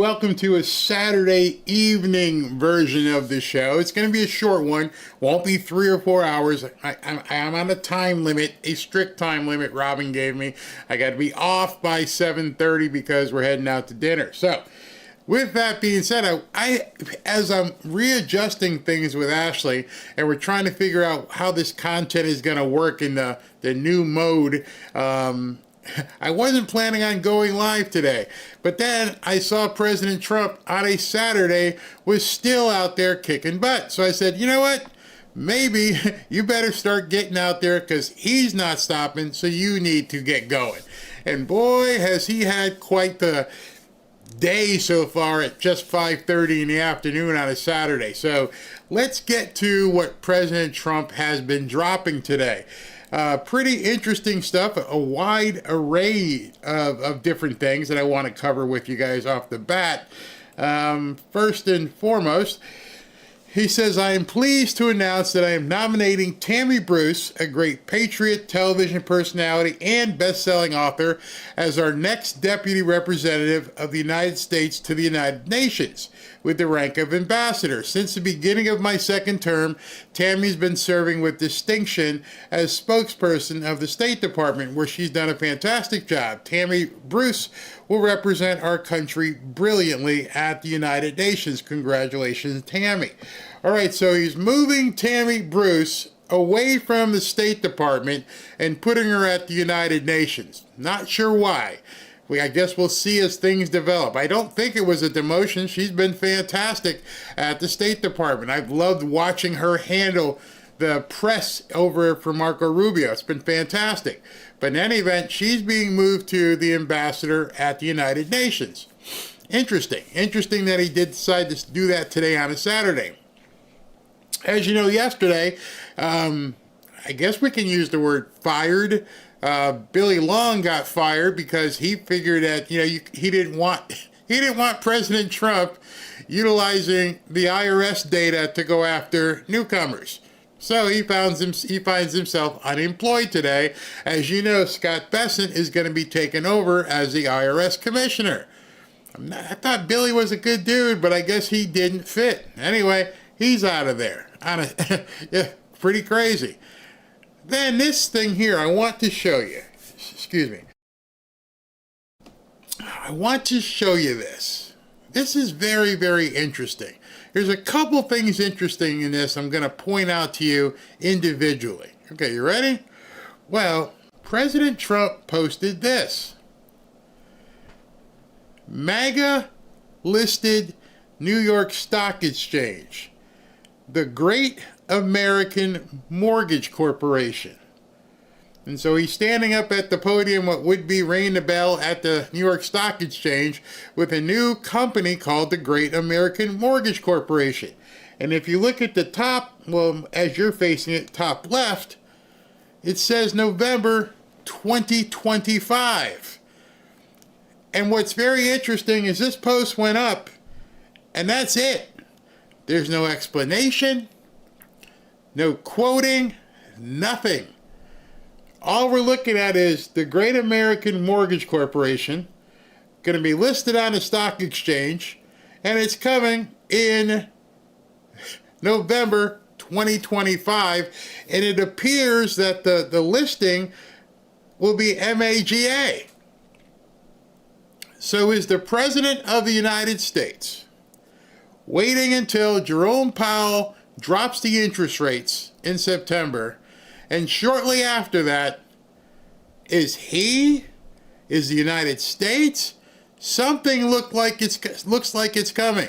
Welcome to a Saturday evening version of the show. It's going to be a short one. Won't be 3 or 4 hours. I'm on a time limit, a strict time limit Robin gave me. I got to be off by 7:30 because we're heading out to dinner. So, with that being said, as I'm readjusting things with Ashley and we're trying to figure out how this content is going to work in the new mode, I wasn't planning on going live today, but then I saw President Trump on a Saturday was still out there kicking butt. So I said, you know what? Maybe you better start getting out there because he's not stopping, so you need to get going. And boy, has he had quite the day so far at just 5:30 in the afternoon on a Saturday. So let's get to what President Trump has been dropping today. Pretty interesting stuff, a wide array of different things that I want to cover with you guys off the bat. First and foremost, he says, I am pleased to announce that I am nominating Tammy Bruce, a great patriot, television personality, and best-selling author, as our next deputy representative of the United States to the United Nations, with the rank of ambassador. Since the beginning of my second term, Tammy's been serving with distinction as spokesperson of the State Department, where she's done a fantastic job. Tammy Bruce will represent our country brilliantly at the United Nations. Congratulations, Tammy. All right, so he's moving Tammy Bruce away from the State Department and putting her at the United Nations. Not sure why. I guess we'll see as things develop. I don't think it was a demotion. She's been fantastic at the State Department. I've loved watching her handle the press over for Marco Rubio. It's been fantastic. But in any event, she's being moved to the ambassador at the United Nations. Interesting. Interesting that he did decide to do that today on a Saturday. As you know, yesterday, I guess we can use the word fired. Billy Long got fired because he figured that he didn't want President Trump utilizing the IRS data to go after newcomers. So he finds himself unemployed today. As you know, Scott Bessent is going to be taken over as the IRS commissioner. I thought Billy was a good dude, but I guess he didn't fit. Anyway, he's out of there. Yeah, pretty crazy. Then this thing here, I want to show you. Excuse me. I want to show you this. This is very, very interesting. There's a couple things interesting in this I'm going to point out to you individually. Okay, you ready? Well, President Trump posted this. MAGA listed New York Stock Exchange, the Great American Mortgage Corporation. And so he's standing up at the podium, what would be ringing the bell at the New York Stock Exchange, with a new company called the Great American Mortgage Corporation. And if you look at the top, well, as you're facing it, top left, it says November 2025. And what's very interesting is this post went up, and that's it. There's no explanation, no quoting, nothing. All we're looking at is the Great American Mortgage Corporation, going to be listed on the stock exchange, and it's coming in November 2025, and it appears that the listing will be MAGA. So is the President of the United States waiting until Jerome Powell drops the interest rates in September, and shortly after that, is the United States? Something looks like it's coming.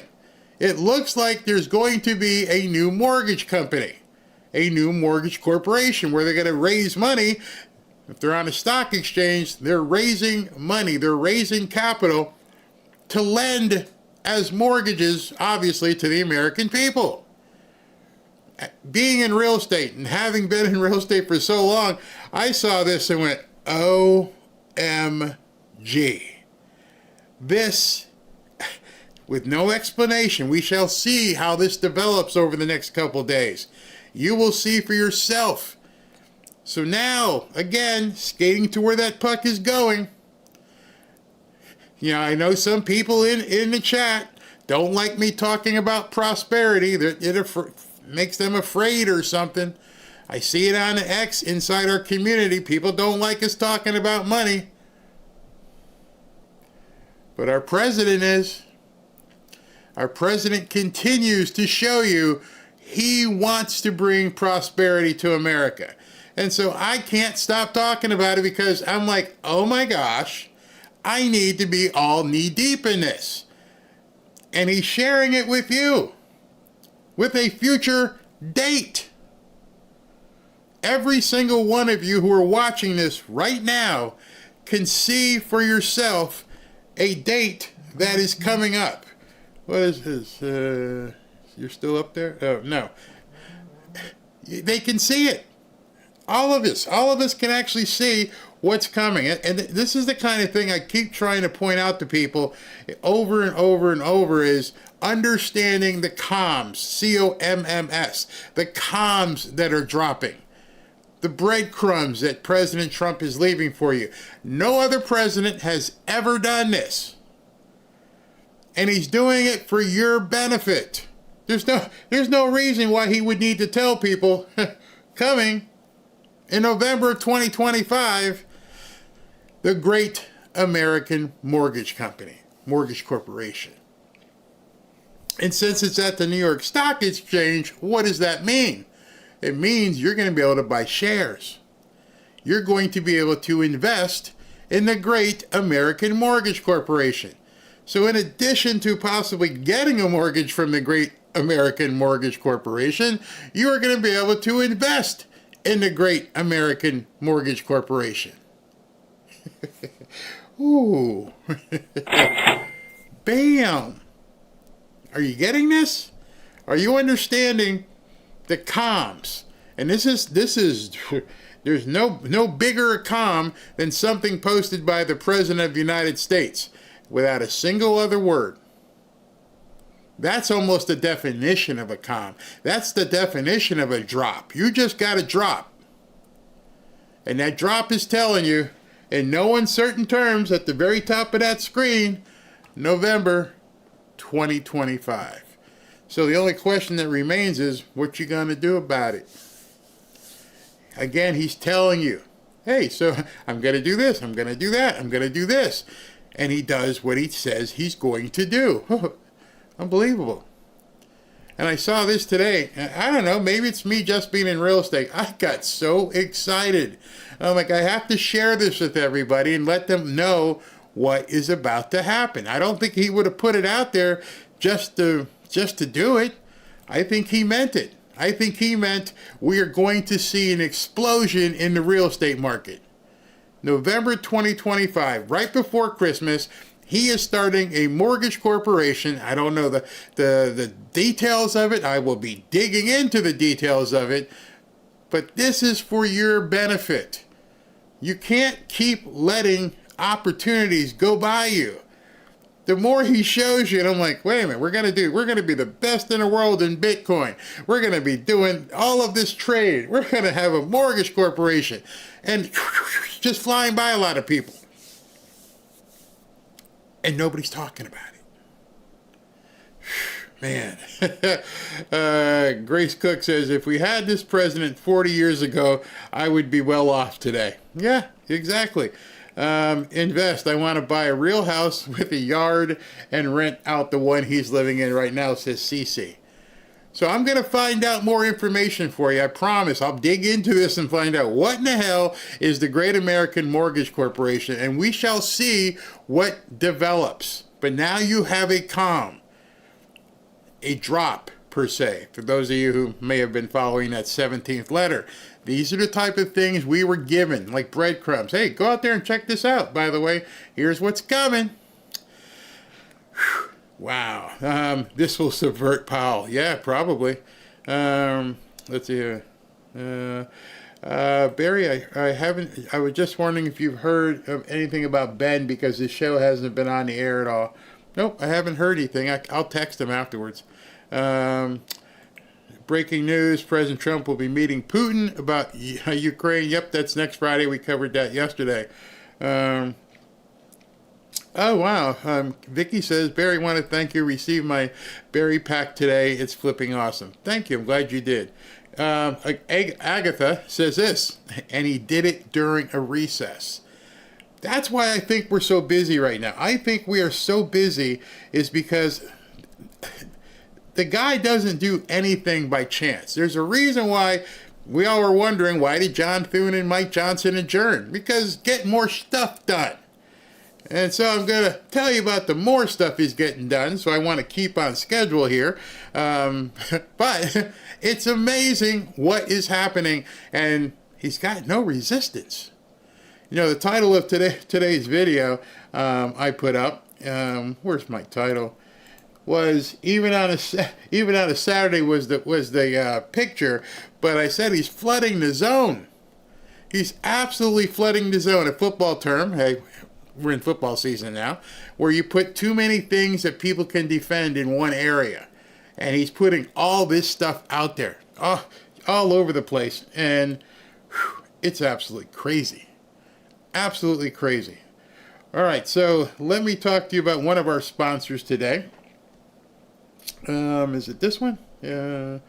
It looks like there's going to be a new mortgage company, a new mortgage corporation, where they're going to raise money. If they're on a stock exchange, they're raising money, they're raising capital to lend as mortgages, obviously, to the American people. Being in real estate and having been in real estate for so long, I saw this and went, OMG. This, with no explanation, we shall see how this develops over the next couple days. You will see for yourself. So now, again, skating to where that puck is going, I know some people in the chat don't like me talking about prosperity. It makes them afraid or something. I see it on X inside our community. People don't like us talking about money. But our president is. Our president continues to show you he wants to bring prosperity to America. And so I can't stop talking about it because I'm like, oh my gosh, I need to be all knee deep in this. And he's sharing it with you with a future date. Every single one of you who are watching this right now can see for yourself a date that is coming up. What is this? You're still up there? Oh, no. They can see it. All of us can actually see what's coming. And this is the kind of thing I keep trying to point out to people over and over and over is understanding the comms, C-O-M-M-S, the comms that are dropping. The breadcrumbs that President Trump is leaving for you. No other president has ever done this. And he's doing it for your benefit. There's no reason why he would need to tell people coming in November of 2025, the great American mortgage corporation. And since it's at the New York Stock Exchange, what does that mean? It means you're going to be able to buy shares. You're going to be able to invest in the great American Mortgage Corporation. So in addition to possibly getting a mortgage from the great American Mortgage Corporation, you are going to be able to invest in the great American Mortgage Corporation. Ooh. Bam. Are you getting this? Are you understanding the comms? And this is there's no bigger a comm than something posted by the President of the United States without a single other word. That's almost the definition of a comm. That's the definition of a drop. You just got a drop. And that drop is telling you in no uncertain terms at the very top of that screen, November 2025. So the only question that remains is, what you going to do about it? Again, he's telling you, hey, so I'm going to do this, I'm going to do that, I'm going to do this. And he does what he says he's going to do. Unbelievable. And I saw this today. I don't know, maybe it's me just being in real estate. I got so excited. I'm like, I have to share this with everybody and let them know what is about to happen. I don't think he would have put it out there just to do it. I think he meant it. I think he meant we are going to see an explosion in the real estate market. November 2025, right before Christmas, he is starting a mortgage corporation. I don't know the details of it. I will be digging into the details of it. But this is for your benefit. You can't keep letting opportunities go by you. The more he shows you, and I'm like, wait a minute, we're gonna be the best in the world in Bitcoin. We're gonna be doing all of this trade. We're gonna have a mortgage corporation, and just flying by a lot of people, and nobody's talking about it. Man, Grace Cook says, if we had this president 40 years ago, I would be well off today. Yeah, exactly. Invest. I want to buy a real house with a yard and rent out the one he's living in right now, says CC. So I'm going to find out more information for you. I promise. I'll dig into this and find out what in the hell is the Great American Mortgage Corporation, and we shall see what develops. But now you have a drop, per se, for those of you who may have been following that 17th letter. These are the type of things we were given, like breadcrumbs. Hey, go out there and check this out, by the way. Here's what's coming. Whew. Wow. This will subvert Powell. Yeah, probably. Let's see here. Barry, I was just wondering if you've heard of anything about Ben, because his show hasn't been on the air at all. Nope, I haven't heard anything. I'll text him afterwards. Breaking news, President Trump will be meeting Putin about Ukraine. Yep, that's next Friday. We covered that yesterday. Oh, wow. Vicky says, Barry, want to thank you. Received my berry pack today. It's flipping awesome. Thank you. I'm glad you did. Agatha says this, and he did it during a recess. That's why I think we're so busy right now. I think we are so busy is because the guy doesn't do anything by chance. There's a reason why we all were wondering, why did John Thune and Mike Johnson adjourn? Because get more stuff done. And so I'm going to tell you about the more stuff he's getting done, so I want to keep on schedule here. But it's amazing what is happening, and he's got no resistance. You know, the title of today's video I put up, where's my title? Was even on a Saturday was the picture, but I said he's flooding the zone. He's absolutely flooding the zone. A football term, hey, we're in football season now, where you put too many things that people can defend in one area. And he's putting all this stuff out there, all over the place. And it's absolutely crazy. Absolutely crazy. All right, so let me talk to you about one of our sponsors today. Is it this one? Yeah,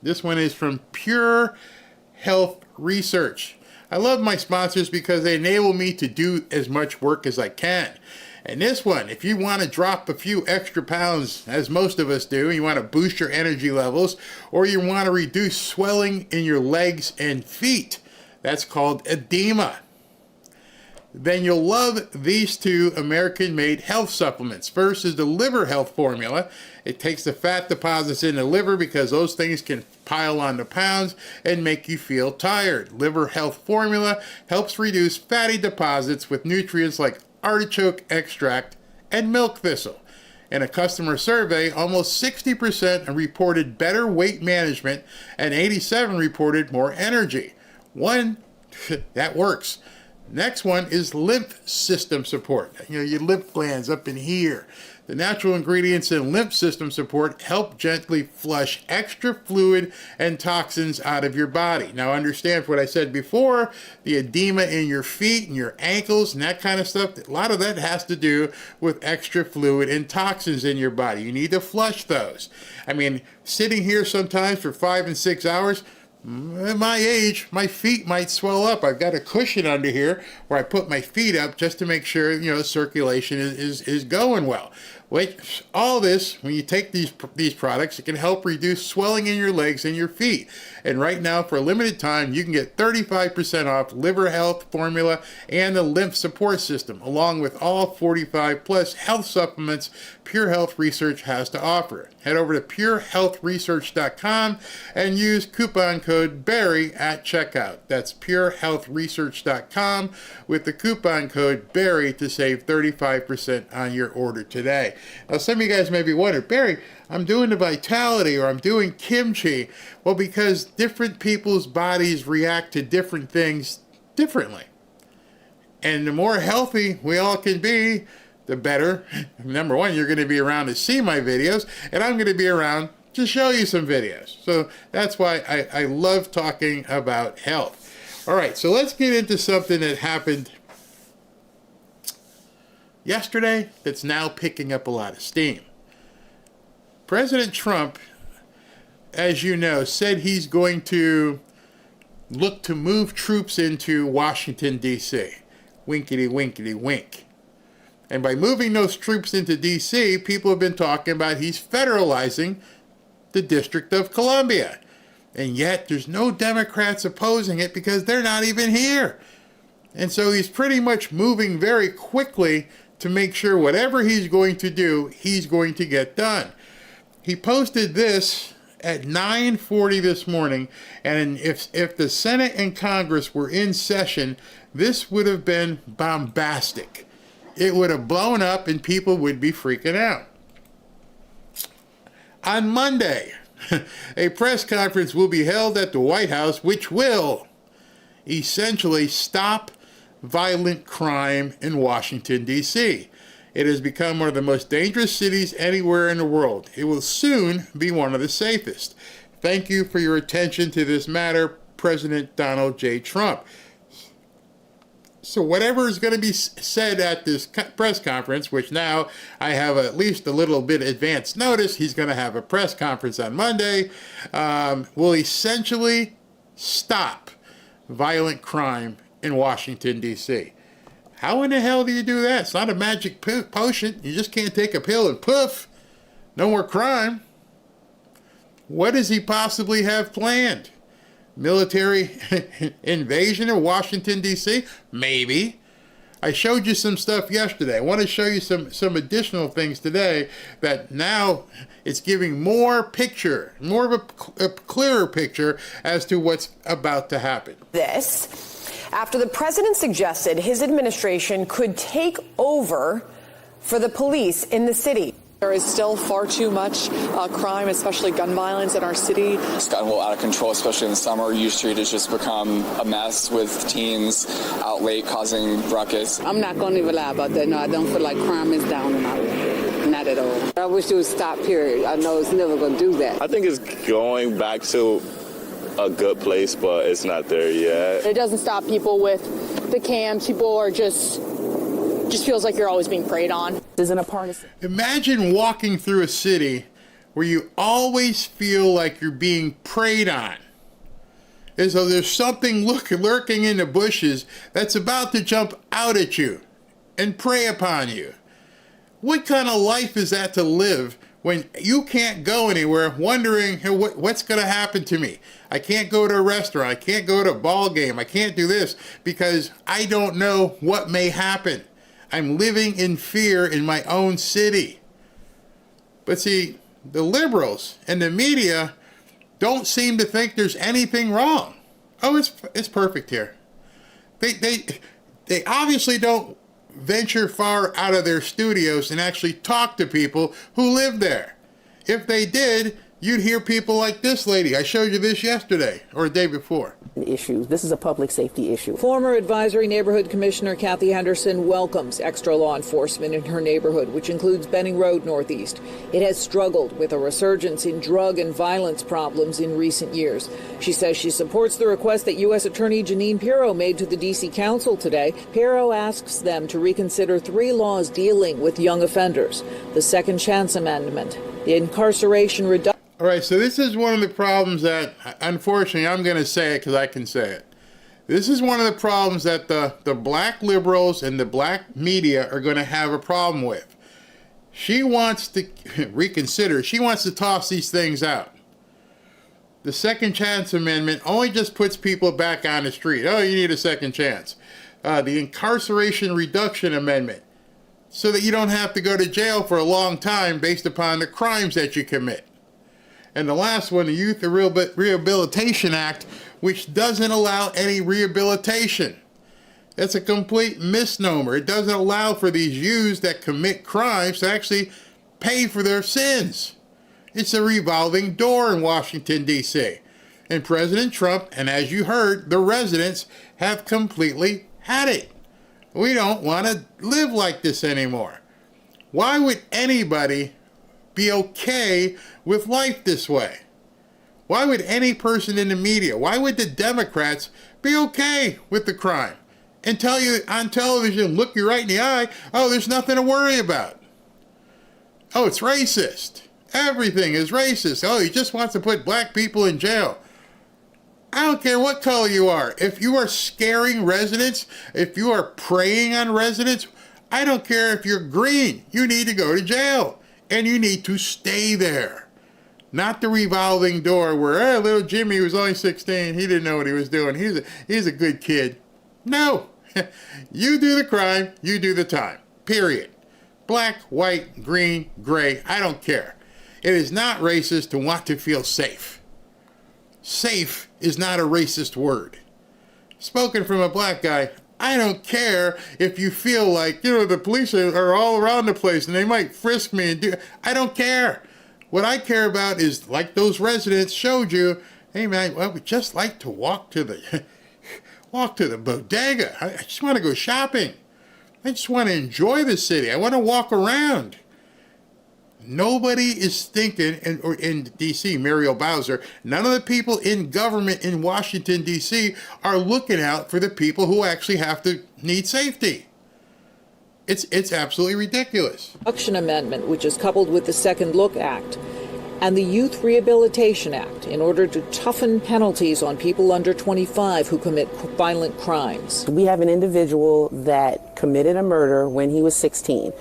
this one is from Pure Health Research. I love my sponsors because they enable me to do as much work as I can. And this one, if you want to drop a few extra pounds, as most of us do, you want to boost your energy levels, or you want to reduce swelling in your legs and feet, that's called edema, then you'll love these two American-made health supplements. First is the liver health formula. It takes the fat deposits in the liver because those things can pile on the pounds and make you feel tired. Liver health formula helps reduce fatty deposits with nutrients like artichoke extract and milk thistle. In a customer survey, almost 60% reported better weight management and 87% reported more energy. That works. Next one is lymph system support. You know, your lymph glands up in here. The natural ingredients in lymph system support help gently flush extra fluid and toxins out of your body. Now understand what I said before, the edema in your feet and your ankles and that kind of stuff, a lot of that has to do with extra fluid and toxins in your body. You need to flush those. I mean, sitting here sometimes for 5 and 6 hours, at my age, my feet might swell up. I've got a cushion under here where I put my feet up just to make sure, you know, circulation is going well. Wait, all this, when you take these products, it can help reduce swelling in your legs and your feet. And right now, for a limited time, you can get 35% off liver health formula and the lymph support system, along with all 45 plus health supplements Pure Health Research has to offer. Head over to purehealthresearch.com and use coupon code BARRY at checkout. That's purehealthresearch.com with the coupon code BARRY to save 35% on your order today. Now, some of you guys may be wondering, Barry, I'm doing the Vitality or I'm doing kimchi. Well, because different people's bodies react to different things differently. And the more healthy we all can be, the better. Number one, you're going to be around to see my videos, and I'm going to be around to show you some videos. So that's why I love talking about health. All right, so let's get into something that happened yesterday that's now picking up a lot of steam. President Trump, as you know, said he's going to look to move troops into Washington, D.C. Winkety, winkety, wink. And by moving those troops into D.C., people have been talking about he's federalizing the District of Columbia. And yet there's no Democrats opposing it because they're not even here. And so he's pretty much moving very quickly to make sure whatever he's going to do, he's going to get done. He posted this at 9:40 this morning, and if the Senate and Congress were in session, this would have been bombastic. It would have blown up and people would be freaking out. On Monday, a press conference will be held at the White House, which will essentially stop violent crime in Washington, D.C. It has become one of the most dangerous cities anywhere in the world. It will soon be one of the safest. Thank you for your attention to this matter, President Donald J. Trump. So whatever is going to be said at this press conference, which now I have at least a little bit advance notice, he's going to have a press conference on Monday, will essentially stop violent crime in Washington, D.C. How in the hell do you do that? It's not a magic potion. You just can't take a pill and poof, no more crime. What does he possibly have planned? Military invasion of Washington, D.C.? Maybe. I showed you some stuff yesterday. I want to show you some additional things today that now it's giving more of a clearer picture as to what's about to happen. This, after the president suggested his administration could take over for the police in the city. There is still far too much crime, especially gun violence in our city. It's gotten a little out of control, especially in the summer. U Street has just become a mess with teens out late causing ruckus. I'm not going to even lie about that. No, I don't feel like crime is down in our area. Not at all. I wish it would stop, period. I know it's never going to do that. I think it's going back to a good place, but it's not there yet. It doesn't stop people with the cams. People are just feels like you're always being preyed on. Isn't a partisan. Imagine walking through a city where you always feel like you're being preyed on. As though there's something lurking in the bushes that's about to jump out at you and prey upon you. What kind of life is that to live when you can't go anywhere wondering what's going to happen to me? I can't go to a restaurant. I can't go to a ball game. I can't do this because I don't know what may happen. I'm living in fear in my own city. But see, the liberals and the media don't seem to think there's anything wrong. Oh, it's perfect here. They obviously don't venture far out of their studios and actually talk to people who live there. If they did, you'd hear people like this lady. I showed you this yesterday or the day before. Issue. This is a public safety issue. Former Advisory Neighborhood Commissioner Kathy Henderson welcomes extra law enforcement in her neighborhood, which includes Benning Road Northeast. It has struggled with a resurgence in drug and violence problems in recent years. She says she supports the request that U.S. Attorney Jeanine Pirro made to the D.C. Council today. Pirro asks them to reconsider 3 laws dealing with young offenders: the Second Chance Amendment, the incarceration reduction. All right, so this is one of the problems that, unfortunately, I'm going to say it because I can say it. This is one of the problems that the black liberals and the black media are going to have a problem with. She wants to reconsider. She wants to toss these things out. The Second Chance Amendment only just puts people back on the street. Oh, you need a second chance. The Incarceration Reduction Amendment, so that you don't have to go to jail for a long time based upon the crimes that you commit. And the last one, the Youth Rehabilitation Act, which doesn't allow any rehabilitation. That's a complete misnomer. It doesn't allow for these youths that commit crimes to actually pay for their sins. It's a revolving door in Washington, D.C. And President Trump, and as you heard, the residents have completely had it. We don't want to live like this anymore. Why would anybody be okay with life this way? Why would any person in the media, why would the Democrats be okay with the crime and tell you on television, look you right in the eye, oh, there's nothing to worry about. Oh, it's racist. Everything is racist. Oh, he just wants to put black people in jail. I don't care what color you are. If you are scaring residents, if you are preying on residents, I don't care if you're green. You need to go to jail. And you need to stay there. Not the revolving door where, little Jimmy was only 16. He didn't know what he was doing. He's a good kid. No. You do the crime, you do the time. Period. Black, white, green, gray, I don't care. It is not racist to want to feel safe. Safe is not a racist word. Spoken from a black guy, I don't care if you feel like, the police are all around the place and they might frisk me and do. I don't care. What I care about is, like those residents showed you, hey man, I would just like to walk to the bodega. I just want to go shopping. I just want to enjoy the city. I want to walk around. nobody is thinking, or in D.C., Muriel Bowser, none of the people in government in Washington, D.C. are looking out for the people who actually have to need safety. It's absolutely ridiculous. Reduction Amendment, which is coupled with the Second Look Act and the Youth Rehabilitation Act in order to toughen penalties on people under 25 who commit violent crimes. We have an individual that committed a murder when he was 16.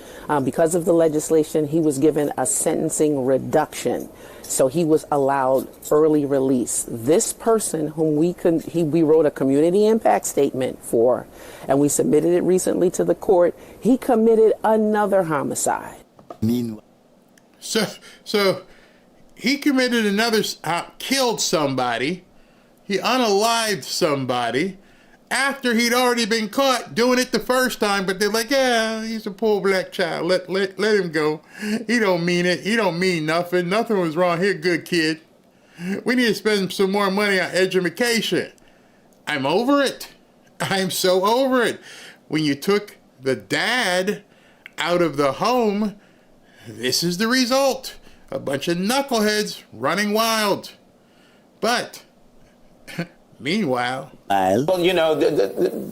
Because of the legislation, he was given a sentencing reduction. So he was allowed early release. This person whom we wrote a community impact statement for, and we submitted it recently to the court, he committed another homicide. So he committed another, killed somebody, he unalived somebody after he'd already been caught doing it the first time, but they're like, yeah, he's a poor black child, let him go. He don't mean it, he don't mean nothing was wrong, he a good kid. We need to spend some more money on education. I'm over it. I'm so over it. When you took the dad out of the home, this is the result. A bunch of knuckleheads running wild. But, meanwhile... Well, you know,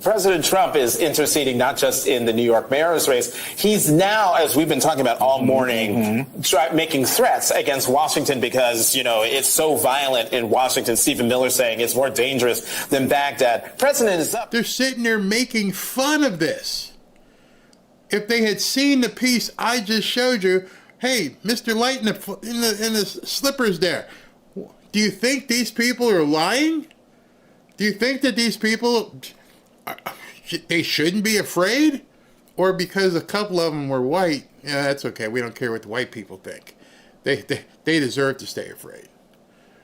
President Trump is interceding not just in the New York mayor's race. He's now, as we've been talking about all morning, making threats against Washington because, you know, it's so violent in Washington. Stephen Miller saying it's more dangerous than Baghdad. President is up. They're sitting there making fun of this. If they had seen the piece I just showed you, hey, Mr. Light in the slippers there, do you think these people are lying? Do you think that these people, they shouldn't be afraid? Or because a couple of them were white, yeah, that's okay, we don't care what the white people think. They deserve to stay afraid.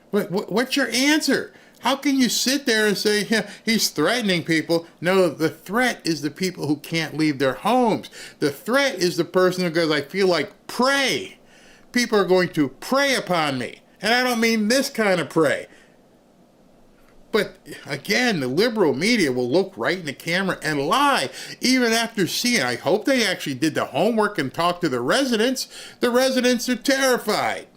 What's your answer? How can you sit there and say, yeah, he's threatening people? No, the threat is the people who can't leave their homes. The threat is the person who goes, I feel like prey. People are going to prey upon me. And I don't mean this kind of prey. But again, the liberal media will look right in the camera and lie, even after seeing. I hope they actually did the homework and talked to the residents. The residents are terrified.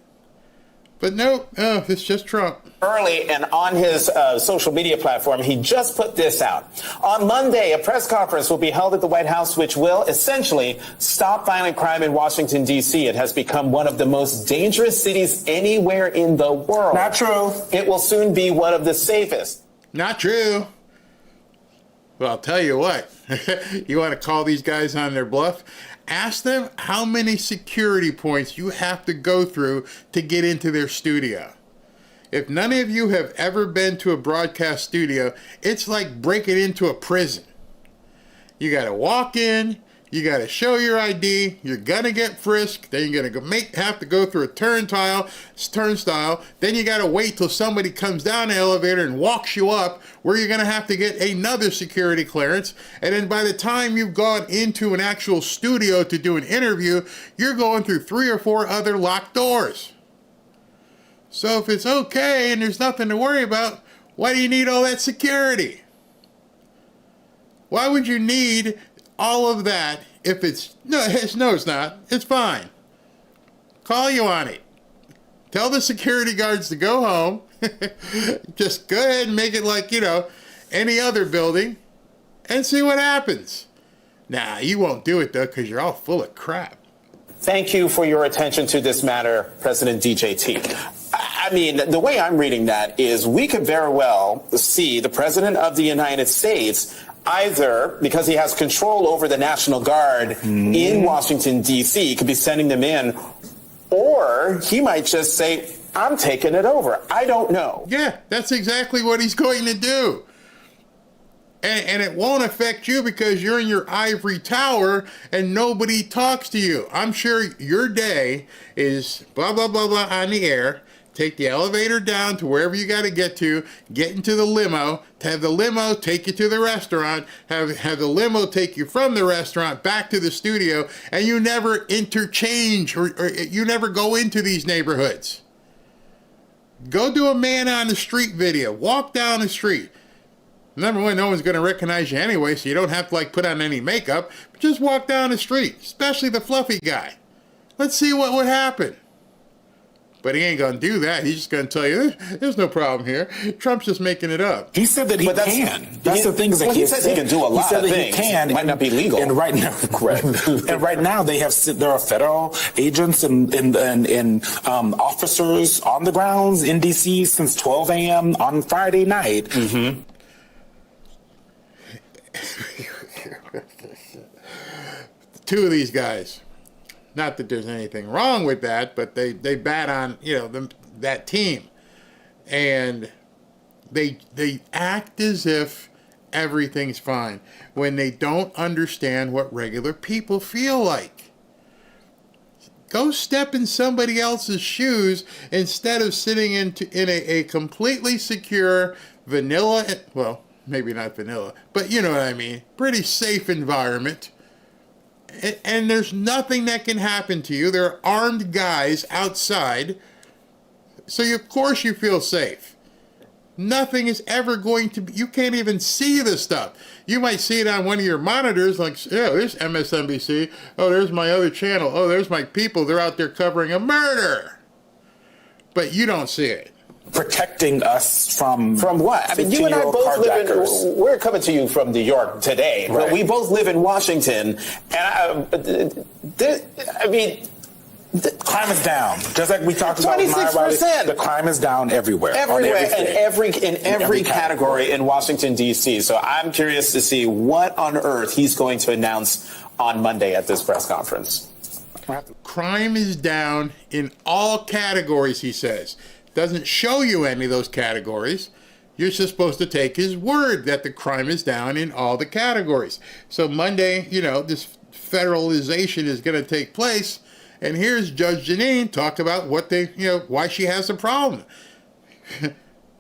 But no, it's just Trump. Early and on his social media platform, he just put this out. On Monday, a press conference will be held at the White House, which will essentially stop violent crime in Washington, D.C. It has become one of the most dangerous cities anywhere in the world. Not true. It will soon be one of the safest. Not true. Well, I'll tell you what. You want to call these guys on their bluff? Ask them how many security points you have to go through to get into their studio. If none of you have ever been to a broadcast studio, it's like breaking into a prison. You got to walk in, you got to show your ID, you're going to get frisked, then you're going to have to go through a turnstile, then you got to wait till somebody comes down the elevator and walks you up, where you're going to have to get another security clearance, and then by the time you've gone into an actual studio to do an interview, you're going through 3 or 4 other locked doors. So if it's okay and there's nothing to worry about, why do you need all that security? Why would you need all of that if it's... No, it's not. It's fine. Call you on it. Tell the security guards to go home. Just go ahead and make it like, you know, any other building and see what happens. Nah, you won't do it, though, because you're all full of crap. Thank you for your attention to this matter, President DJT. I mean, the way I'm reading that is we could very well see the President of the United States either because he has control over the National Guard in Washington, D.C., could be sending them in, or he might just say, I'm taking it over. I don't know. Yeah, that's exactly what he's going to do. And it won't affect you because you're in your ivory tower and nobody talks to you. I'm sure your day is blah, blah, blah, blah on the air. Take the elevator down to wherever you got to get into the limo, to have the limo take you to the restaurant, have the limo take you from the restaurant back to the studio, and you never interchange or you never go into these neighborhoods. Go do a man on the street video. Walk down the street. Number one, no one's going to recognize you anyway, so you don't have to like put on any makeup. But just walk down the street, especially the fluffy guy. Let's see what would happen. But he ain't going to do that. He's just going to tell you, there's no problem here. Trump's just making it up. He said that he can. That's the thing. Is that he says he can do a lot of things. He can. It might not be legal. And right now, correct. And right now, there are federal agents and officers on the grounds in D.C. since 12 a.m. on Friday night. Mm-hmm. Two of these guys. Not that there's anything wrong with that, but they bat on, that team. And they act as if everything's fine when they don't understand what regular people feel like. Go step in somebody else's shoes instead of sitting in a completely secure vanilla, well, maybe not vanilla, but you know what I mean, pretty safe environment. And there's nothing that can happen to you. There are armed guys outside. So of course you feel safe. Nothing is ever going to be, you can't even see the stuff. You might see it on one of your monitors, like, yeah, there's MSNBC. Oh, there's my other channel. Oh, there's my people. They're out there covering a murder. But you don't see it. Protecting us from what? I mean, you and I both live in, we're coming to you from New York today, right. But we both live in Washington. And crime is down. Just like we talked about 26%. The crime is down everywhere. In every category in Washington, D.C. So I'm curious to see what on earth he's going to announce on Monday at this press conference. Crime is down in all categories, he says. Doesn't show you any of those categories. You're just supposed to take his word that the crime is down in all the categories. So Monday, this federalization is going to take place. And here's Judge Jeanine talk about what why she has a problem.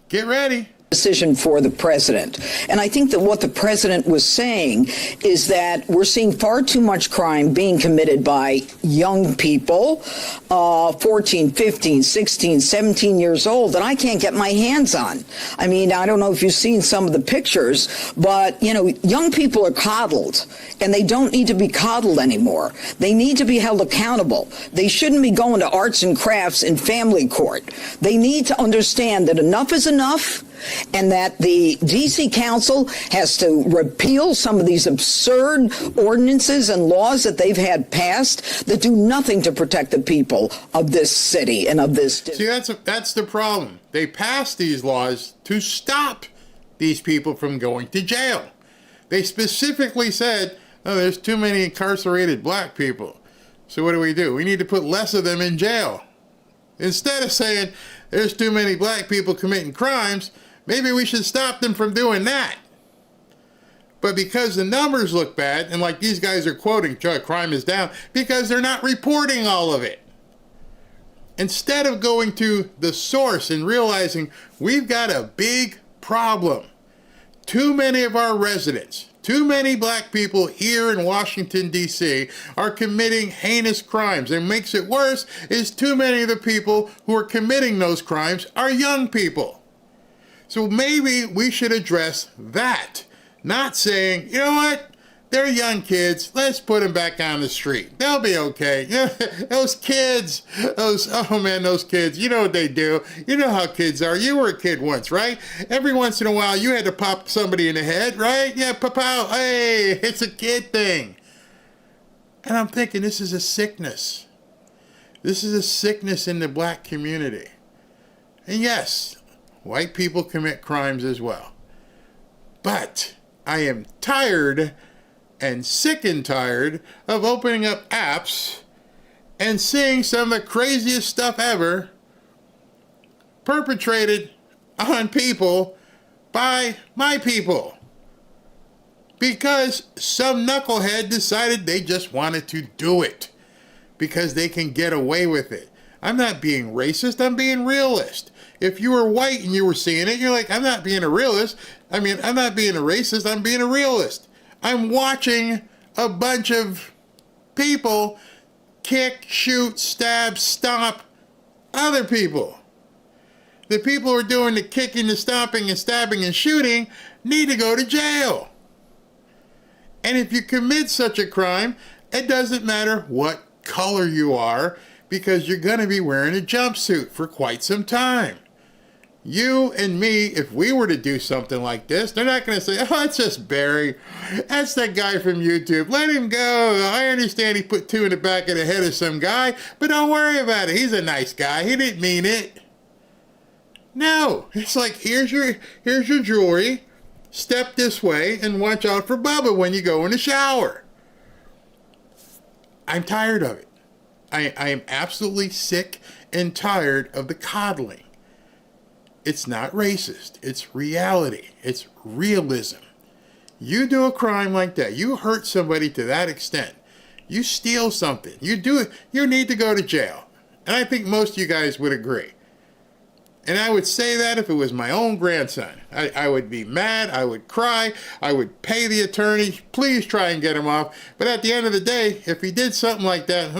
Get ready. Decision for the president. And I think that what the president was saying is that we're seeing far too much crime being committed by young people, 14, 15, 16, 17 years old, that I can't get my hands on. I mean, I don't know if you've seen some of the pictures, but, young people are coddled, and they don't need to be coddled anymore. They need to be held accountable. They shouldn't be going to arts and crafts in family court. They need to understand that enough is enough, and that the D.C. Council has to repeal some of these absurd ordinances and laws that they've had passed that do nothing to protect the people of this city and of this district. See, that's the problem. They passed these laws to stop these people from going to jail. They specifically said, oh, there's too many incarcerated black people. So what do? We need to put less of them in jail. Instead of saying there's too many black people committing crimes, maybe we should stop them from doing that. But because the numbers look bad, and like these guys are quoting, crime is down, because they're not reporting all of it. Instead of going to the source and realizing we've got a big problem. Too many of our residents, too many black people here in Washington, D.C. are committing heinous crimes. And makes it worse is too many of the people who are committing those crimes are young people. So maybe we should address that, not saying, you know what, they're young kids, let's put them back on the street. They'll be okay. Those kids, those kids, you know what they do. You know how kids are. You were a kid once, right? Every once in a while, you had to pop somebody in the head, right? Yeah, pow, hey, it's a kid thing. And I'm thinking, this is a sickness. This is a sickness in the black community. And yes, white people commit crimes as well. But I am tired and sick and tired of opening up apps and seeing some of the craziest stuff ever perpetrated on people by my people. Because some knucklehead decided they just wanted to do it. Because they can get away with it. I'm not being racist, I'm being realist. If you were white and you were seeing it, you're like, I'm not being a realist. I'm not being a racist, I'm being a realist. I'm watching a bunch of people kick, shoot, stab, stomp other people. The people who are doing the kicking, the stomping, and stabbing and shooting need to go to jail. And if you commit such a crime, it doesn't matter what color you are because you're going to be wearing a jumpsuit for quite some time. You and me, if we were to do something like this, they're not going to say, oh, it's just Barry. That's that guy from YouTube. Let him go. I understand he put 2 in the back of the head of some guy, but don't worry about it. He's a nice guy. He didn't mean it. No, it's like, here's your jewelry. Step this way and watch out for Bubba when you go in the shower. I'm tired of it. I am absolutely sick and tired of the coddling. It's not racist. It's reality. It's realism. You do a crime like that. You hurt somebody to that extent. You steal something. You do it. You need to go to jail. And I think most of you guys would agree. And I would say that if it was my own grandson. I would be mad. I would cry. I would pay the attorney. Please try and get him off. But at the end of the day, if he did something like that,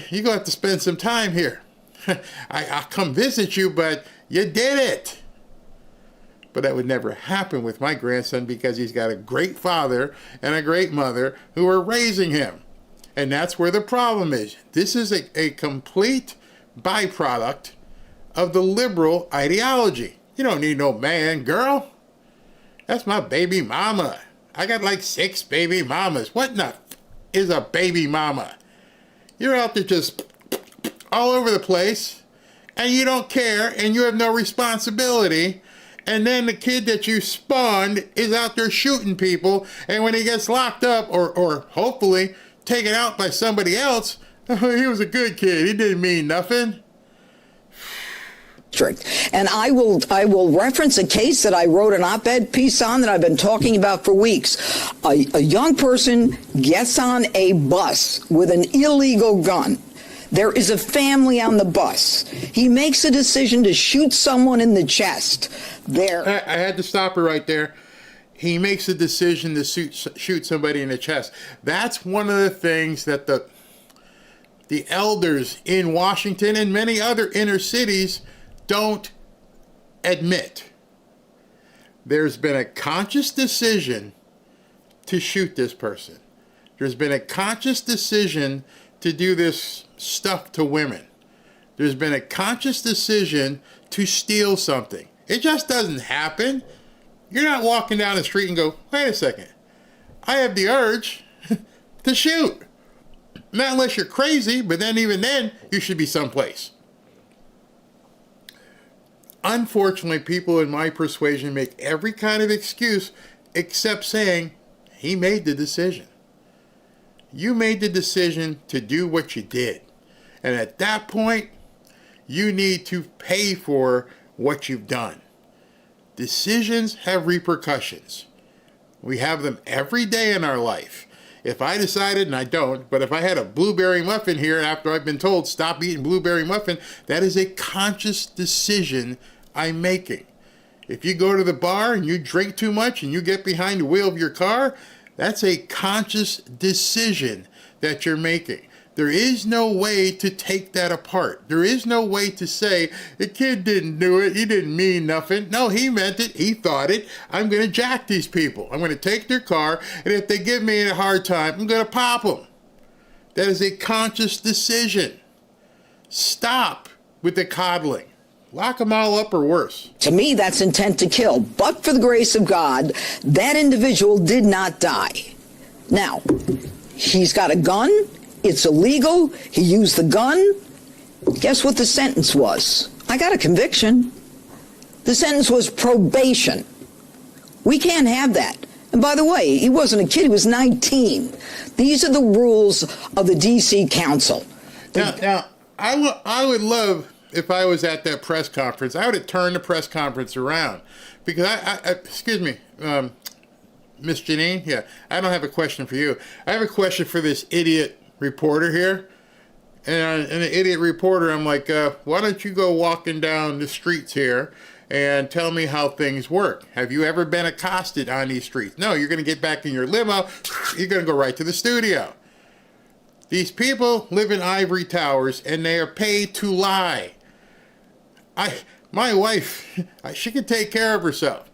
you're going to have to spend some time here. I'll come visit you, but you did it. But that would never happen with my grandson because he's got a great father and a great mother who are raising him. And that's where the problem is. This is a complete byproduct of the liberal ideology. You don't need no man, girl. That's my baby mama. I got like 6 baby mamas. What in the is a baby mama? You're out there just all over the place, and you don't care, and you have no responsibility, and then the kid that you spawned is out there shooting people, and when he gets locked up, or hopefully taken out by somebody else, he was a good kid, he didn't mean nothing. And I will reference a case that I wrote an op-ed piece on that I've been talking about for weeks. A young person gets on a bus with an illegal gun. There is a family on the bus. He makes a decision to shoot someone in the chest. I had to stop her right there. He makes a decision to shoot somebody in the chest. That's one of the things that the elders in Washington and many other inner cities don't admit. There's been a conscious decision to shoot this person. There's been a conscious decision to do this stuff to women. There's been a conscious decision to steal something. It just doesn't happen. You're not walking down the street and go, wait a second, I have the urge to shoot. Not unless you're crazy, but then even then, you should be someplace. Unfortunately, people in my persuasion make every kind of excuse except saying, he made the decision. You made the decision to do what you did. And at that point, you need to pay for what you've done. Decisions have repercussions. We have them every day in our life. If I decided, and I don't, but if I had a blueberry muffin here after I've been told stop eating blueberry muffin, that is a conscious decision I'm making. If you go to the bar and you drink too much and you get behind the wheel of your car, that's a conscious decision that you're making. There is no way to take that apart. There is no way to say, the kid didn't do it, he didn't mean nothing. No, he meant it, he thought it. I'm going to jack these people. I'm going to take their car, and if they give me a hard time, I'm going to pop them. That is a conscious decision. Stop with the coddling. Lock them all up or worse. To me, that's intent to kill. But for the grace of God, that individual did not die. Now, he's got a gun. It's illegal. He used the gun. Guess what the sentence was? I got a conviction. The sentence was probation. We can't have that. And by the way, he wasn't a kid. He was 19. These are the rules of the D.C. Council. Now, I would love, if I was at that press conference, I would have turned the press conference around. Because excuse me, Miss Janine, yeah, I don't have a question for you. I have a question for this idiot reporter here. And the idiot reporter, I'm like, why don't you go walking down the streets here and tell me how things work? Have you ever been accosted on these streets? No, you're going to get back in your limo. You're going to go right to the studio. These people live in ivory towers and they are paid to lie. My wife, she can take care of herself.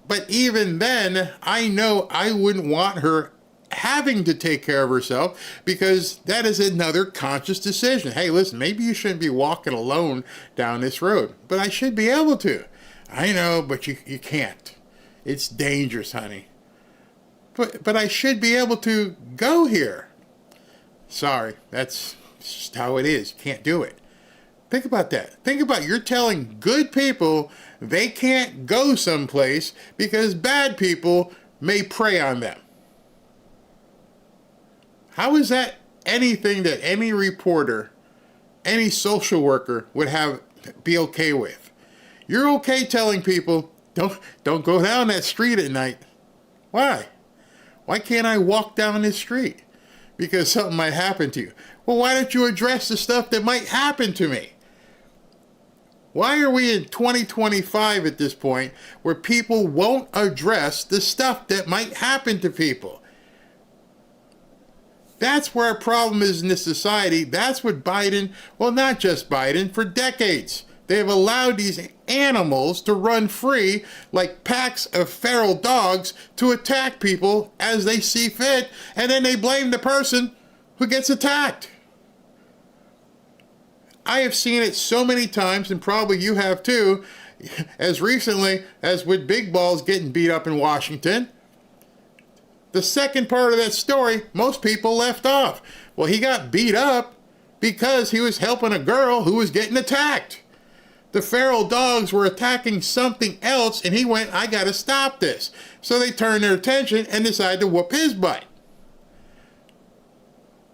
But even then, I know I wouldn't want her having to take care of herself, because that is another conscious decision. Hey, listen, maybe you shouldn't be walking alone down this road, but I should be able to. I know, but you can't. It's dangerous, honey. But I should be able to go here. Sorry, that's just how it is. You can't do it. Think about that. Think about, you're telling good people they can't go someplace because bad people may prey on them. How is that anything that any reporter, any social worker would be okay with? You're okay telling people, don't go down that street at night. Why? Why can't I walk down this street? Because something might happen to you. Well, why don't you address the stuff that might happen to me? Why are we in 2025 at this point where people won't address the stuff that might happen to people? That's where our problem is in this society. That's what Biden, well, not just Biden, for decades, they have allowed these animals to run free like packs of feral dogs to attack people as they see fit, and then they blame the person who gets attacked. I have seen it so many times, and probably you have too, as recently as with Big Balls getting beat up in Washington. The second part of that story, most people left off. Well, he got beat up because he was helping a girl who was getting attacked. The feral dogs were attacking something else, and he went, I got to stop this. So they turned their attention and decided to whoop his butt.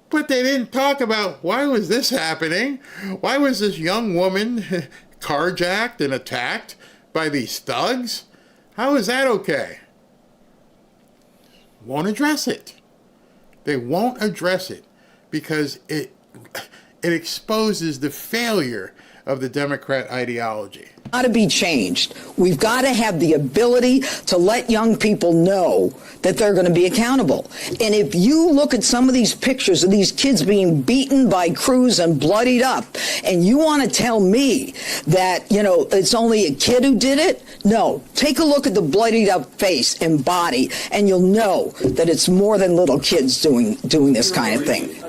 But they didn't talk about, why was this happening? Why was this young woman carjacked and attacked by these thugs? How is that okay? Won't address it. They won't address it because it exposes the failure of the Democrat ideology. Got to be changed. We've got to have the ability to let young people know that they're going to be accountable. And if you look at some of these pictures of these kids being beaten by crews and bloodied up, and you want to tell me that, it's only a kid who did it? No. Take a look at the bloodied up face and body, and you'll know that it's more than little kids doing this kind of thing.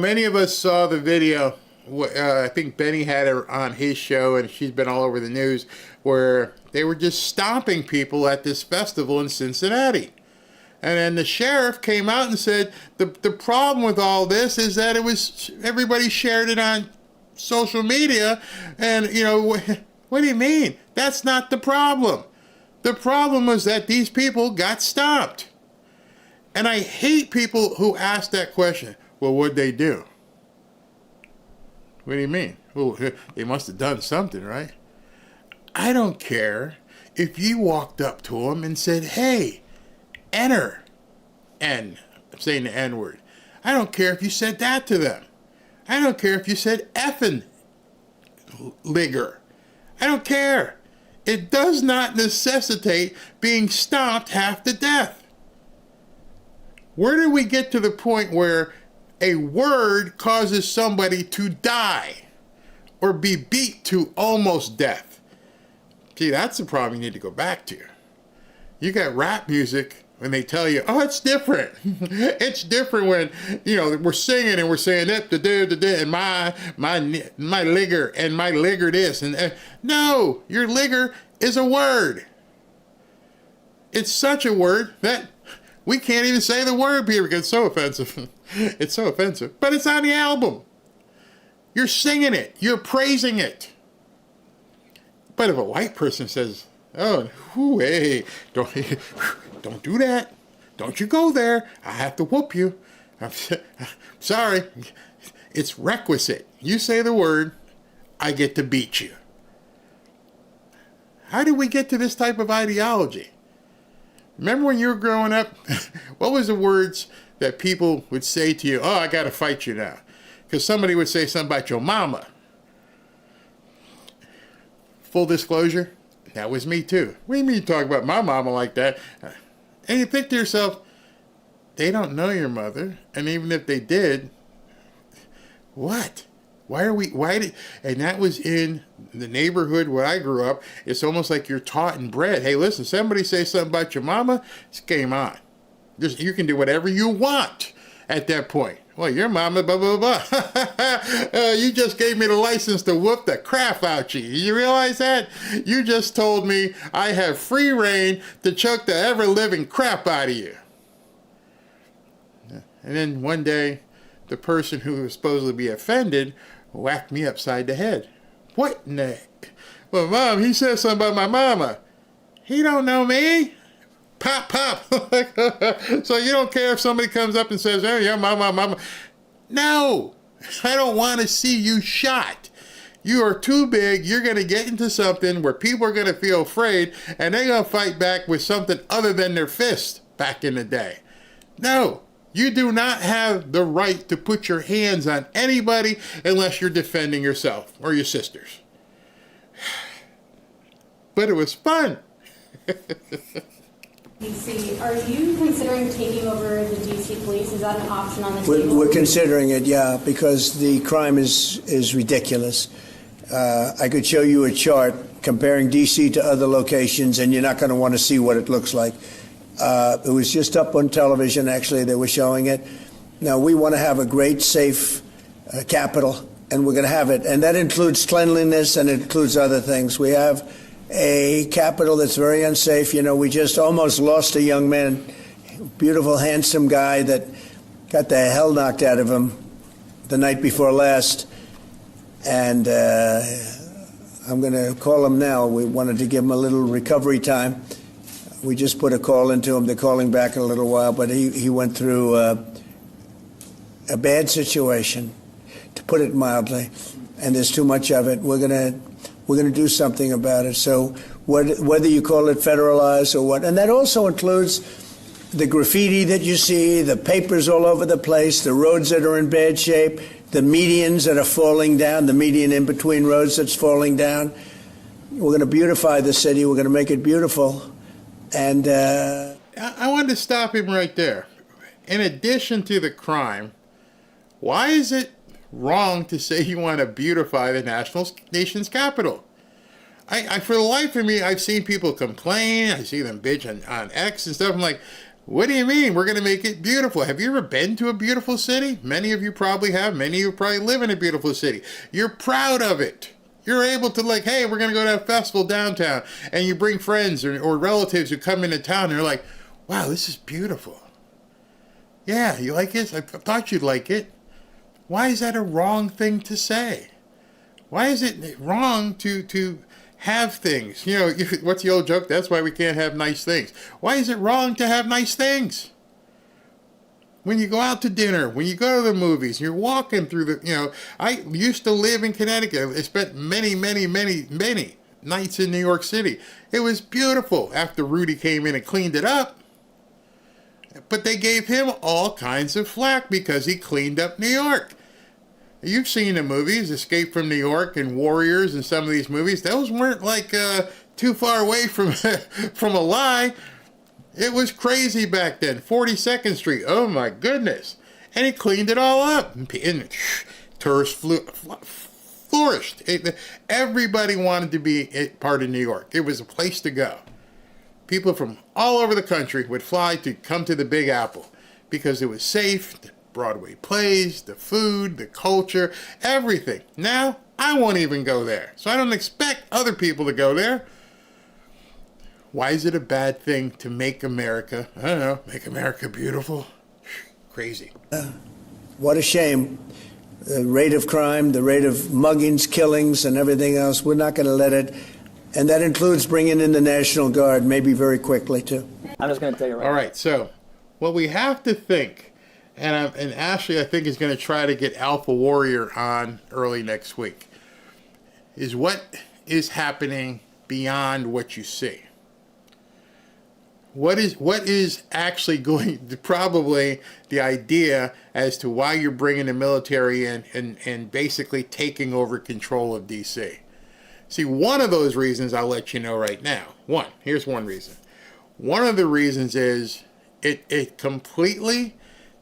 Many of us saw the video. I think Benny had her on his show, and she's been all over the news, where they were just stomping people at this festival in Cincinnati. And then the sheriff came out and said, the problem with all this is that everybody shared it on social media, and, what do you mean? That's not the problem. The problem was that these people got stomped. And I hate people who ask that question. Well, what'd they do? What do you mean? Well, they must have done something, right? I don't care if you walked up to them and said, hey, enter, N, I'm saying the N-word. I don't care if you said that to them. I don't care if you said effing ligger. I don't care. It does not necessitate being stomped half to death. Where do we get to the point where a word causes somebody to die or be beat to almost death? See, that's the problem you need to go back to. You got rap music when they tell you, oh, it's different. It's different when, we're singing and we're saying, and my ligger and my ligger this. And no, your ligger is a word. It's such a word that we can't even say the word, Peter, because it's so offensive. It's so offensive. But it's on the album. You're singing it. You're praising it. But if a white person says, oh, hey, don't do that. Don't you go there. I have to whoop you. I'm sorry. It's requisite. You say the word, I get to beat you. How did we get to this type of ideology? Remember when you were growing up? What was the words that people would say to you? Oh, I got to fight you now. Because somebody would say something about your mama. Full disclosure, that was me too. What do you mean you talk about my mama like that? And you think to yourself, they don't know your mother. And even if they did, what? And that was in the neighborhood where I grew up. It's almost like you're taught and bred. Hey, listen, somebody say something about your mama, it's game on. You can do whatever you want at that point. Well, your mama, blah, blah, blah. You just gave me the license to whoop the crap out you. You realize that? You just told me I have free reign to choke the ever-living crap out of you. And then one day, the person who was supposed to be offended whacked me upside the head. What in the... Well, Mom, he said something about my mama. He don't know me. Pop, pop. So you don't care if somebody comes up and says, "Oh, yeah, mama." No, I don't want to see you shot. You are too big. You're going to get into something where people are going to feel afraid, and they're going to fight back with something other than their fist back in the day. No, you do not have the right to put your hands on anybody unless you're defending yourself or your sisters. But it was fun. DC, are you considering taking over the DC police? Is that an option on the table? We're considering it, yeah, because the crime is ridiculous. I could show you a chart comparing DC to other locations, and you're not going to want to see what it looks like. It was just up on television, actually, they were showing it. Now, we want to have a great, safe capital, and we're going to have it. And that includes cleanliness, and it includes other things. We have a capital that's very unsafe. You know, we just almost lost a young man, beautiful, handsome guy that got the hell knocked out of him the night before last. And I'm going to call him now. We wanted to give him a little recovery time. We just put a call into him. They're calling back in a little while. But he went through a bad situation, to put it mildly, and there's too much of it. We're going to do something about it. So whether you call it federalized or what, and that also includes the graffiti that you see, the papers all over the place, the roads that are in bad shape, the medians that are falling down, the median in between roads that's falling down. We're going to beautify the city. We're going to make it beautiful. And I wanted to stop him right there. In addition to the crime, why is it wrong to say you want to beautify the nation's capital? I for the life of me, I've seen people complain. I see them bitch on X and stuff. I'm like, what do you mean? We're going to make it beautiful. Have you ever been to a beautiful city? Many of you probably have. Many of you probably live in a beautiful city. You're proud of it. You're able to like, hey, we're going to go to a festival downtown. And you bring friends or relatives who come into town and they're like, wow, this is beautiful. Yeah, you like it? I thought you'd like it. Why is that a wrong thing to say? Why is it wrong to have things? You know, what's the old joke? That's why we can't have nice things. Why is it wrong to have nice things? When you go out to dinner, when you go to the movies, you're walking through the, you know, I used to live in Connecticut. I spent many nights in New York City. It was beautiful after Rudy came in and cleaned it up. But they gave him all kinds of flack because he cleaned up New York. You've seen the movies, Escape from New York and Warriors and some of these movies. Those weren't like too far away from from a lie. It was crazy back then. 42nd Street, oh my goodness. And he cleaned it all up. And tourists flourished. Everybody wanted to be part of New York. It was a place to go. People from all over the country would fly to come to the Big Apple because it was safe. The Broadway plays, the food, the culture, everything. Now, I won't even go there. So I don't expect other people to go there. Why is it a bad thing to make America, I don't know, make America beautiful? Crazy. What a shame. The rate of crime, the rate of muggings, killings, and everything else, we're not going to let it. And that includes bringing in the National Guard, maybe very quickly, too. I'm just going to tell you right now. All right, so what we have to think, and Ashley, I think, is going to try to get Alpha Warrior on early next week, is what is happening beyond what you see. What is actually going to probably the idea as to why you're bringing the military in and basically taking over control of D.C.? See, one of those reasons I'll let you know right now. Here's one reason. One of the reasons is it completely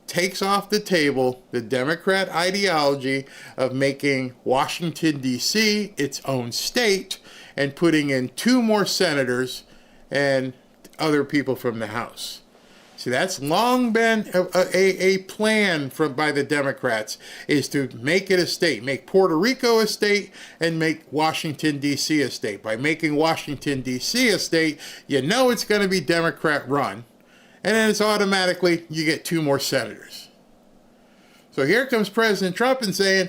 takes off the table the Democrat ideology of making Washington, D.C. its own state and putting in 2 more senators and other people from the House. See, that's long been a plan by the Democrats, is to make it a state, make Puerto Rico a state and make Washington, D.C. a state. By making Washington, D.C. a state, you know it's going to be Democrat run. And then it's automatically, you get 2 more senators. So here comes President Trump and saying,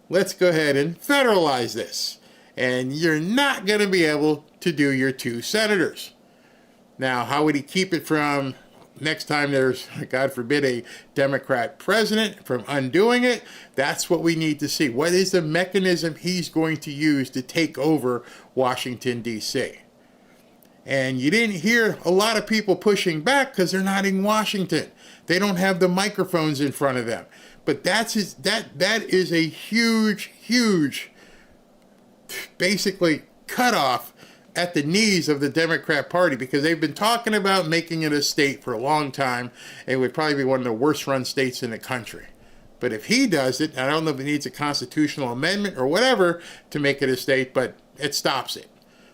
let's go ahead and federalize this. And you're not going to be able to do your 2 senators. Now, how would he keep it from next time there's, God forbid, a Democrat president from undoing it? That's what we need to see. What is the mechanism he's going to use to take over Washington, D.C.? And you didn't hear a lot of people pushing back because they're not in Washington. They don't have the microphones in front of them. But that is a huge, basically, cutoff at the knees of the Democrat Party, because they've been talking about making it a state for a long time. It would probably be one of the worst run states in the country. But if he does it, I don't know if it needs a constitutional amendment or whatever to make it a state, but it stops it.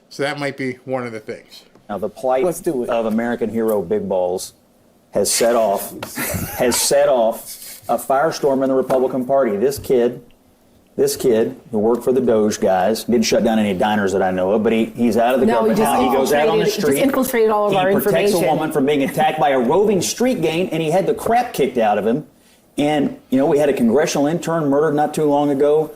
So that might be one of the things. Now, the plight of American hero Big Balls has set off a firestorm in the Republican Party. This kid who worked for the Doge guys, didn't shut down any diners that I know of, but he's out of the government now. He goes out on the street. He just infiltrated all of our information. He protects a woman from being attacked by a roving street gang, and he had the crap kicked out of him. And, we had a congressional intern murdered not too long ago.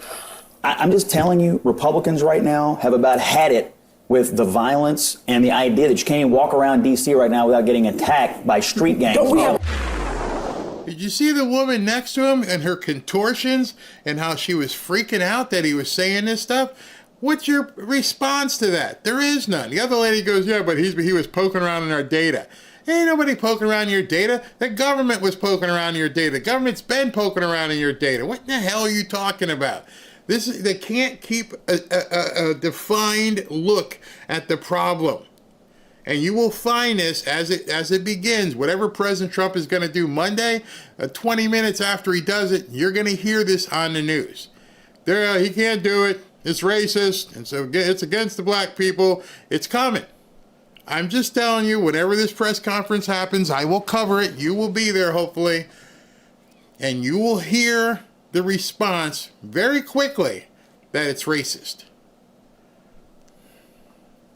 I'm just telling you, Republicans right now have about had it with the violence and the idea that you can't even walk around D.C. right now without getting attacked by street gangs. Did you see the woman next to him and her contortions and how she was freaking out that he was saying this stuff? What's your response to that? There is none. The other lady goes, yeah, but he was poking around in our data. Ain't nobody poking around your data. The government was poking around your data. The government's been poking around in your data. What the hell are you talking about? They can't keep a defined look at the problem. And you will find this as it begins. Whatever President Trump is going to do Monday, 20 minutes after he does it, you're going to hear this on the news. He can't do it. It's racist. And so it's against the black people. It's coming. I'm just telling you, whenever this press conference happens, I will cover it. You will be there, hopefully. And you will hear the response very quickly that it's racist.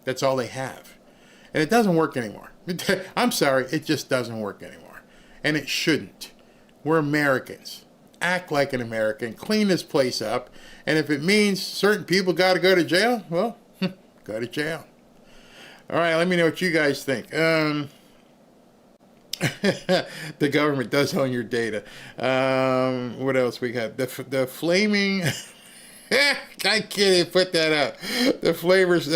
That's all they have. And it doesn't work anymore. I'm sorry, it just doesn't work anymore. And it shouldn't. We're Americans. Act like an American. Clean this place up. And if it means certain people got to go to jail, well, go to jail. All right, let me know what you guys think. The government does own your data. What else we got? The flaming... I can't even put that out. The flavors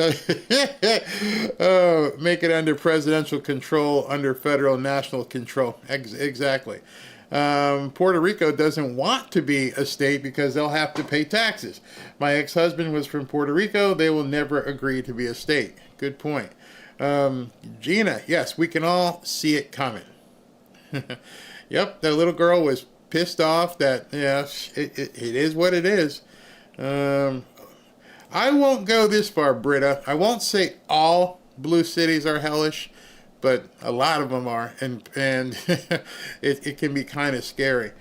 make it under presidential control, under federal national control. Exactly. Puerto Rico doesn't want to be a state because they'll have to pay taxes. My ex-husband was from Puerto Rico. They will never agree to be a state. Good point. Gina, yes, we can all see it coming. Yep, that little girl was pissed off that, it is what it is. I won't go this far, Britta. I won't say all blue cities are hellish, but a lot of them are, and it can be kind of scary.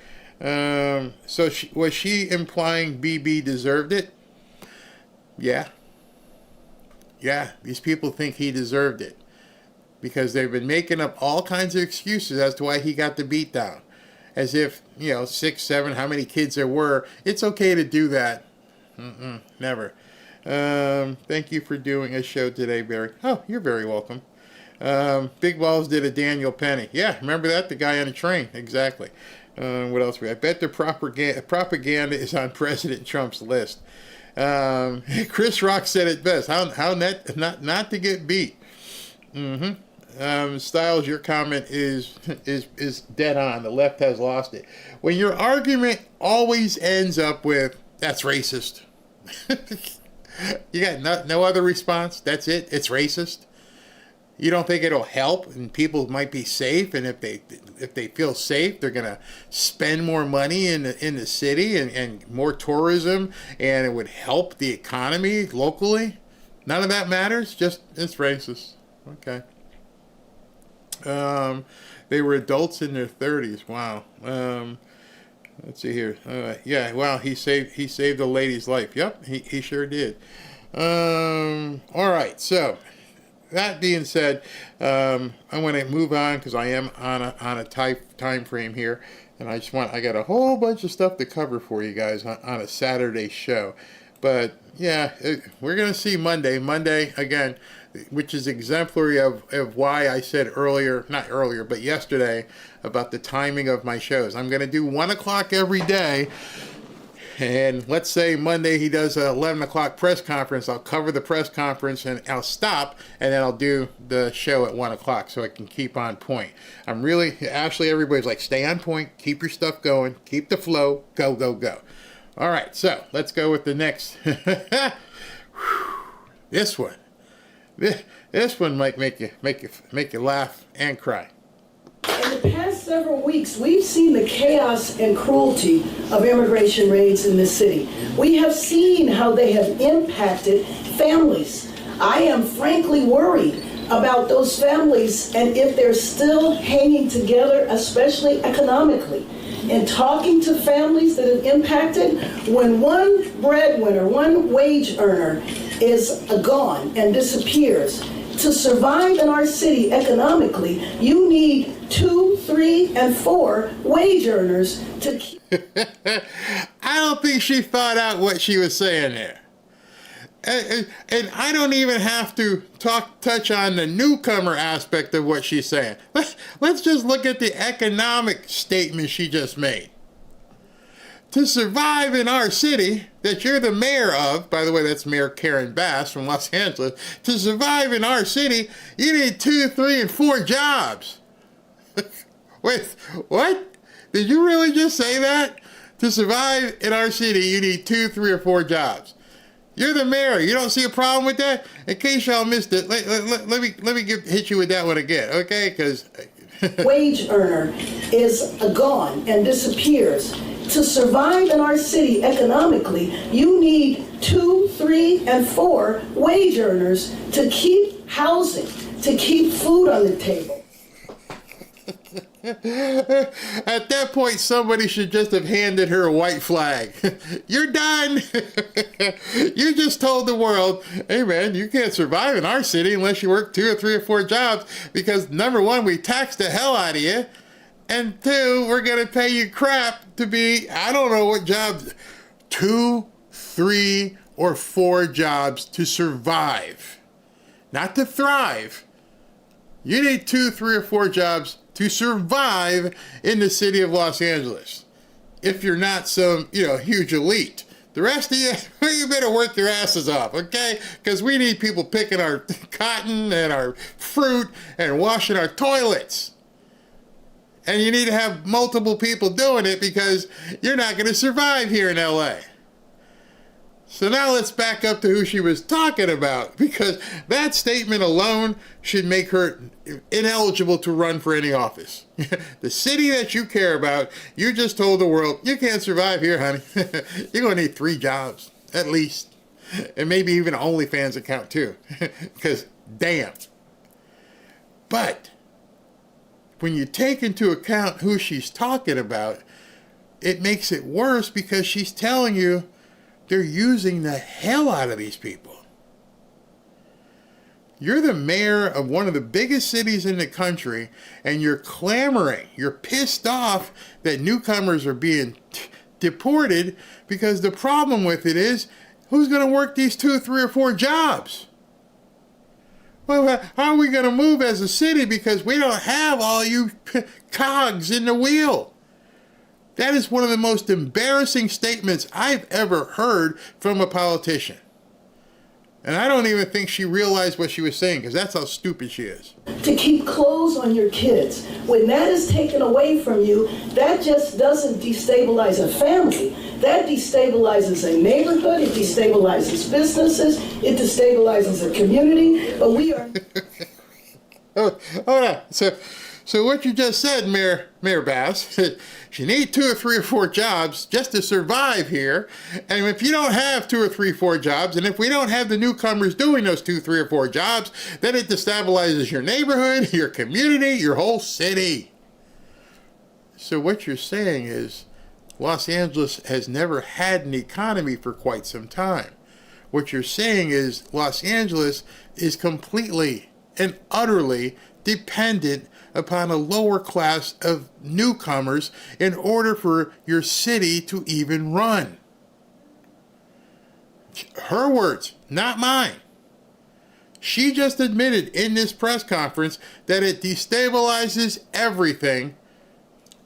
So was she implying BB deserved it? Yeah. Yeah, these people think he deserved it because they've been making up all kinds of excuses as to why he got the beat down. As if, 6, 7, how many kids there were. It's okay to do that. Never. Thank you for doing a show today, Barry. Oh, you're very welcome. Big Balls did a Daniel Penny. Yeah, remember that? The guy on the train. Exactly. What else? I bet the propaganda is on President Trump's list. Chris Rock said it best. How not to get beat. Styles, your comment is dead on. The left has lost it. When your argument always ends up with, that's racist. You got no other response? That's it? It's racist? You don't think it'll help and people might be safe, and if they feel safe, they're going to spend more money in the city and more tourism, and it would help the economy locally? None of that matters? Just, it's racist. Okay. They were adults in their 30s. Wow. Let's see here. Yeah, wow, he saved a lady's life. Yep, he sure did. All right, so that being said, I want to move on because I am on a time frame here, and I got a whole bunch of stuff to cover for you guys on a Saturday show. But yeah, we're gonna see Monday again, which is exemplary of why I said yesterday about the timing of my shows. I'm gonna do 1 o'clock every day. And let's say Monday he does an 11 o'clock press conference. I'll cover the press conference and I'll stop, and then I'll do the show at 1 o'clock so I can keep on point. Everybody's like, stay on point, keep your stuff going, keep the flow, go, go, go. All right, so let's go with the next. This one might make you laugh and cry. In the past several weeks, we've seen the chaos and cruelty of immigration raids in this city. We have seen how they have impacted families. I am frankly worried about those families and if they're still hanging together, especially economically. And talking to families that have impacted, when one breadwinner, one wage earner is gone and disappears, to survive in our city economically, you need 2, 3, and 4 wage earners to keep. I don't think she thought out what she was saying there. And I don't even have to touch on the newcomer aspect of what she's saying. Let's just look at the economic statement she just made. To survive in our city, that you're the mayor of, by the way, that's Mayor Karen Bass from Los Angeles, to survive in our city, you need 2, 3, and 4 jobs. Wait, what? Did you really just say that? To survive in our city, you need 2, 3, or 4 jobs. You're the mayor. You don't see a problem with that? In case y'all missed it, let me hit you with that one again, okay? Because wage earner is gone and disappears. To survive in our city economically, you need 2, 3, and 4 wage earners to keep housing, to keep food on the table. At that point, somebody should just have handed her a white flag. You're done. You just told the world, hey man, you can't survive in our city unless you work 2 or 3 or 4 jobs because number one, we tax the hell out of you. And 2, we're going to pay you crap to be, I don't know what jobs, 2, 3, or 4 jobs to survive. Not to thrive. You need 2, 3, or 4 jobs to survive in the city of Los Angeles. If you're not some, huge elite. The rest of you, you better work your asses off, okay? Because we need people picking our cotton and our fruit and washing our toilets. And you need to have multiple people doing it because you're not going to survive here in LA. So now let's back up to who she was talking about, because that statement alone should make her ineligible to run for any office. The city that you care about, you just told the world, you can't survive here, honey. You're going to need 3 jobs, at least. And maybe even an OnlyFans account, too. Because, damn. But when you take into account who she's talking about, it makes it worse because she's telling you they're using the hell out of these people. You're the mayor of one of the biggest cities in the country, and you're clamoring, you're pissed off that newcomers are being deported because the problem with it is, who's going to work these 2, 3, or 4 jobs? Well, how are we going to move as a city because we don't have all you cogs in the wheel? That is one of the most embarrassing statements I've ever heard from a politician. And I don't even think she realized what she was saying because that's how stupid she is. To keep clothes on your kids. When that is taken away from you, that just doesn't destabilize a family. That destabilizes a neighborhood, it destabilizes businesses, it destabilizes a community, but we are... Hold on. So what you just said, Mayor Bass, you need 2 or 3 or 4 jobs just to survive here. And if you don't have 2 or 3 or 4 jobs, and if we don't have the newcomers doing those 2, 3 or 4 jobs, then it destabilizes your neighborhood, your community, your whole city. So what you're saying is Los Angeles has never had an economy for quite some time. What you're saying is Los Angeles is completely and utterly dependent upon a lower class of newcomers in order for your city to even run. Her words, not mine. She just admitted in this press conference that it destabilizes everything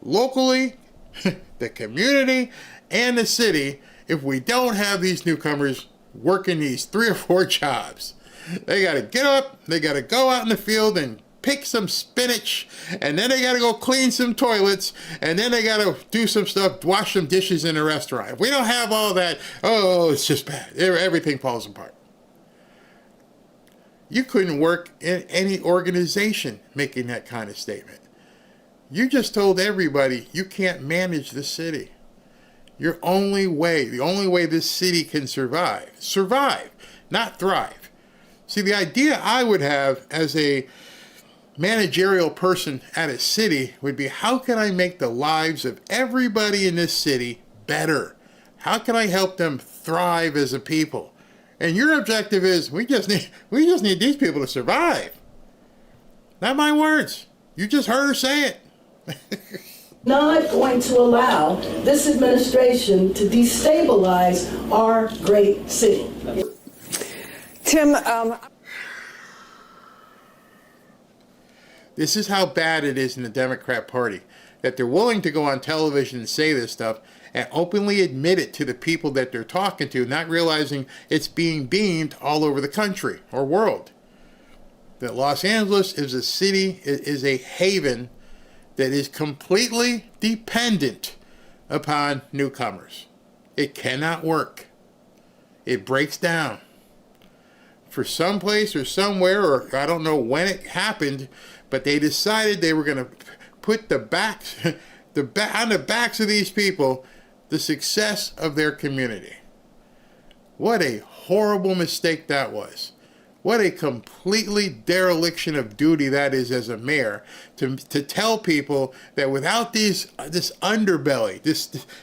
locally, the community, and the city if we don't have these newcomers working these 3 or 4 jobs. They got to get up, they got to go out in the field and pick some spinach, and then they got to go clean some toilets, and then they got to do some stuff, wash some dishes in a restaurant. If we don't have all that, oh, it's just bad. Everything falls apart. You couldn't work in any organization making that kind of statement. You just told everybody you can't manage the city. The only way this city can survive, not thrive. See, the idea I would have as a managerial person at a city would be, how can I make the lives of everybody in this city better? How can I help them thrive as a people? And your objective is, we just need these people to survive. Not my words. You just heard her say it. Not going to allow this administration to destabilize our great city. Tim, this is how bad it is in the Democrat Party, that they're willing to go on television and say this stuff and openly admit it to the people that they're talking to, not realizing it's being beamed all over the country or world. That Los Angeles is a city, is a haven that is completely dependent upon newcomers. It cannot work. It breaks down. For some place or somewhere, or I don't know when it happened, but they decided they were going to put on the backs of these people the success of their community. What a horrible mistake that was. What a completely dereliction of duty that is as a mayor, to tell people that without this underbelly,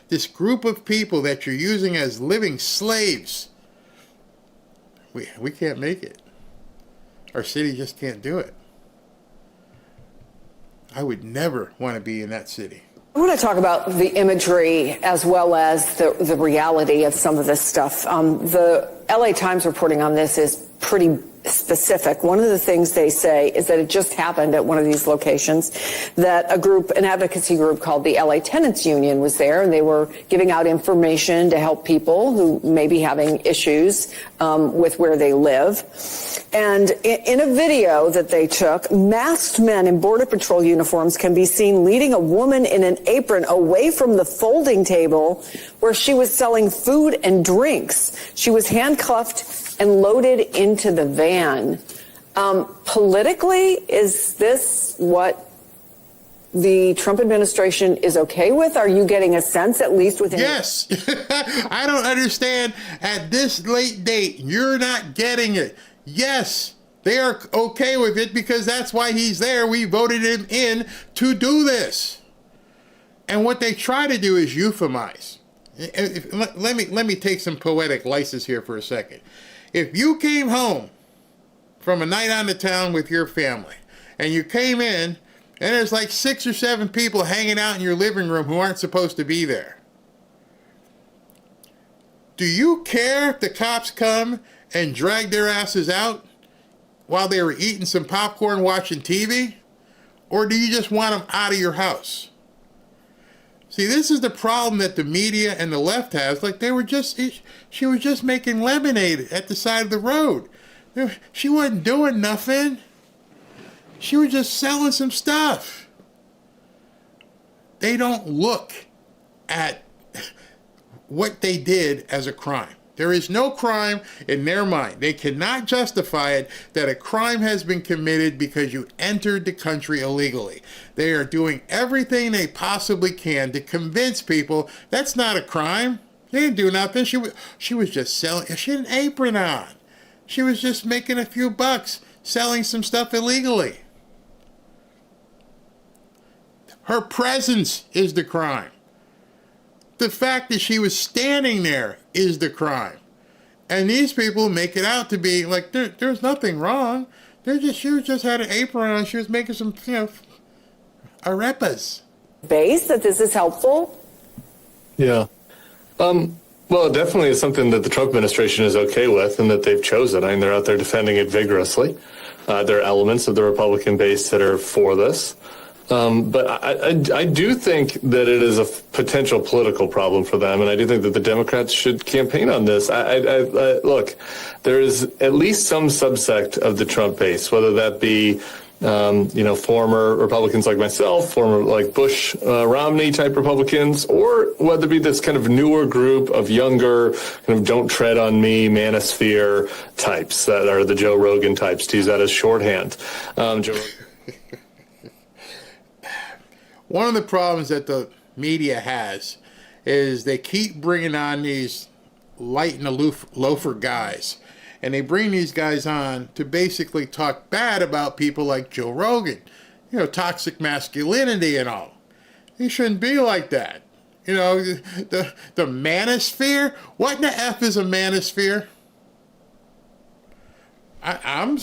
this group of people that you're using as living slaves, we can't make it. Our city just can't do it. I would never want to be in that city. I want to talk about the imagery as well as the reality of some of this stuff. The LA Times reporting on this is pretty specific. One of the things they say is that it just happened at one of these locations, that an advocacy group called the LA Tenants Union was there, and they were giving out information to help people who may be having issues with where they live. And in a video that they took, masked men in Border Patrol uniforms can be seen leading a woman in an apron away from the folding table where she was selling food and drinks. She was handcuffed and loaded into the van. Politically, is this what the Trump administration is okay with? Are you getting a sense, at least within? Yes. I don't understand. At this late date, you're not getting it. Yes, they are okay with it because that's why he's there. We voted him in to do this. And what they try to do is euphemize. Let me take some poetic license here for a second. If you came home from a night on the town with your family and you came in and there's like 6 or 7 people hanging out in your living room who aren't supposed to be there, do you care if the cops come and drag their asses out while they were eating some popcorn watching TV? Or do you just want them out of your house? See, this is the problem that the media and the left has. Like, she was just making lemonade at the side of the road. She wasn't doing nothing. She was just selling some stuff. They don't look at what they did as a crime. There is no crime in their mind. They cannot justify it that a crime has been committed because you entered the country illegally. They are doing everything they possibly can to convince people that's not a crime. They didn't do nothing. She was just selling. She had an apron on. She was just making a few bucks selling some stuff illegally. Her presence is the crime. The fact that she was standing there is the crime. And these people make it out to be like there's nothing wrong. She just had an apron on. She was making some, arepas. Base that this is helpful? Yeah. Well, it definitely is something that the Trump administration is okay with and that they've chosen. I mean, they're out there defending it vigorously. There are elements of the Republican base that are for this. But I do think that it is a potential political problem for them, and I do think that the Democrats should campaign on this. Look, there is at least some subsect of the Trump base, whether that be former Republicans like myself, former like Bush, Romney type Republicans, or whether it be this kind of newer group of younger, kind of don't tread on me, manosphere types that are the Joe Rogan types, to use that as shorthand. One of the problems that the media has is they keep bringing on these light and aloof loafer guys. And they bring these guys on to basically talk bad about people like Joe Rogan. Toxic masculinity and all. He shouldn't be like that. The manosphere? What in the F is a manosphere? I'm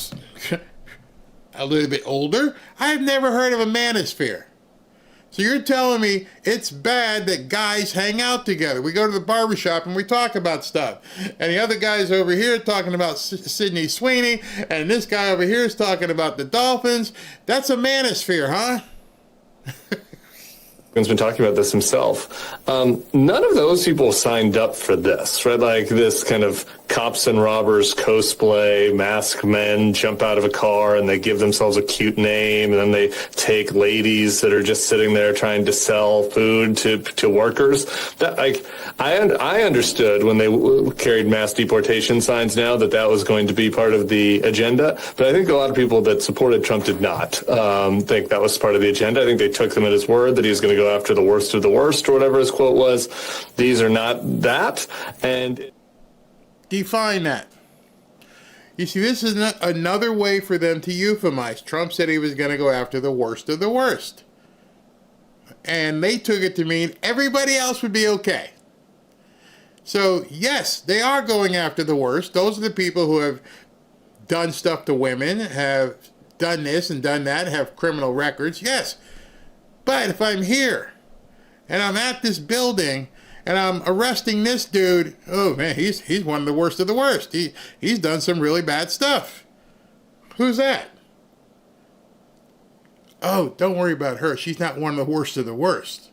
a little bit older. I've never heard of a manosphere. So you're telling me it's bad that guys hang out together. We go to the barbershop and we talk about stuff. And the other guy's over here talking about Sydney Sweeney. And this guy over here is talking about the Dolphins. That's a manosphere, huh? Has been talking about this himself. None of those people signed up for this, right? Like this kind of cops and robbers cosplay, masked men jump out of a car and they give themselves a cute name, and then they take ladies that are just sitting there trying to sell food to workers. That, like, I understood when they carried mass deportation signs now that was going to be part of the agenda, but I think a lot of people that supported Trump did not think that was part of the agenda. I think they took him at his word that he was going to go after the worst of the worst, or whatever his quote was. These are not that. And define that. You see, this is another way for them to euphemize. Trump said he was going to go after the worst of the worst. And they took it to mean everybody else would be okay. So, yes, they are going after the worst. Those are the people who have done stuff to women, have done this and done that, have criminal records. Yes. But if I'm here and I'm at this building and I'm arresting this dude, oh man, he's one of the worst of the worst. He's done some really bad stuff. Who's that? Oh, don't worry about her. She's not one of the worst of the worst.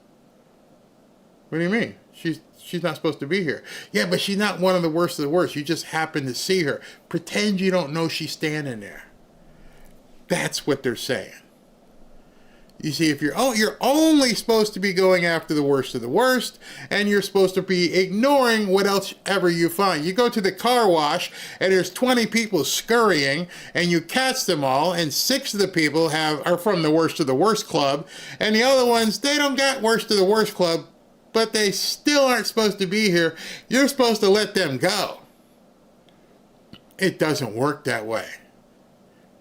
What do you mean? She's not supposed to be here. Yeah, but she's not one of the worst of the worst. You just happen to see her. Pretend you don't know she's standing there. That's what they're saying. You see, if you're only supposed to be going after the worst of the worst, and you're supposed to be ignoring what else ever you find. You go to the car wash, and there's 20 people scurrying, and you catch them all, and 6 of the people are from the worst of the worst club, and the other ones, they don't got worst of the worst club, but they still aren't supposed to be here. You're supposed to let them go. It doesn't work that way.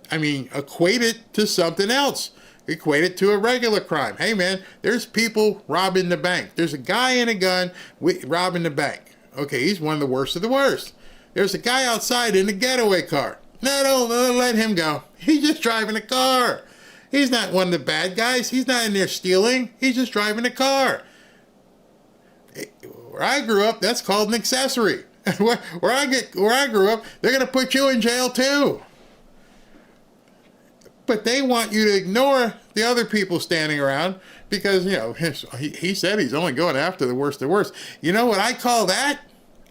I mean, equate it to something else. Equate it to a regular crime. Hey, man, there's people robbing the bank. There's a guy in a gun robbing the bank. Okay, he's one of the worst of the worst. There's a guy outside in a getaway car. No, don't let him go. He's just driving a car. He's not one of the bad guys. He's not in there stealing. He's just driving a car. Where I grew up, that's called an accessory. Where I grew up, they're going to put you in jail too. But they want you to ignore the other people standing around because, he said he's only going after the worst of the worst. You know what I call that?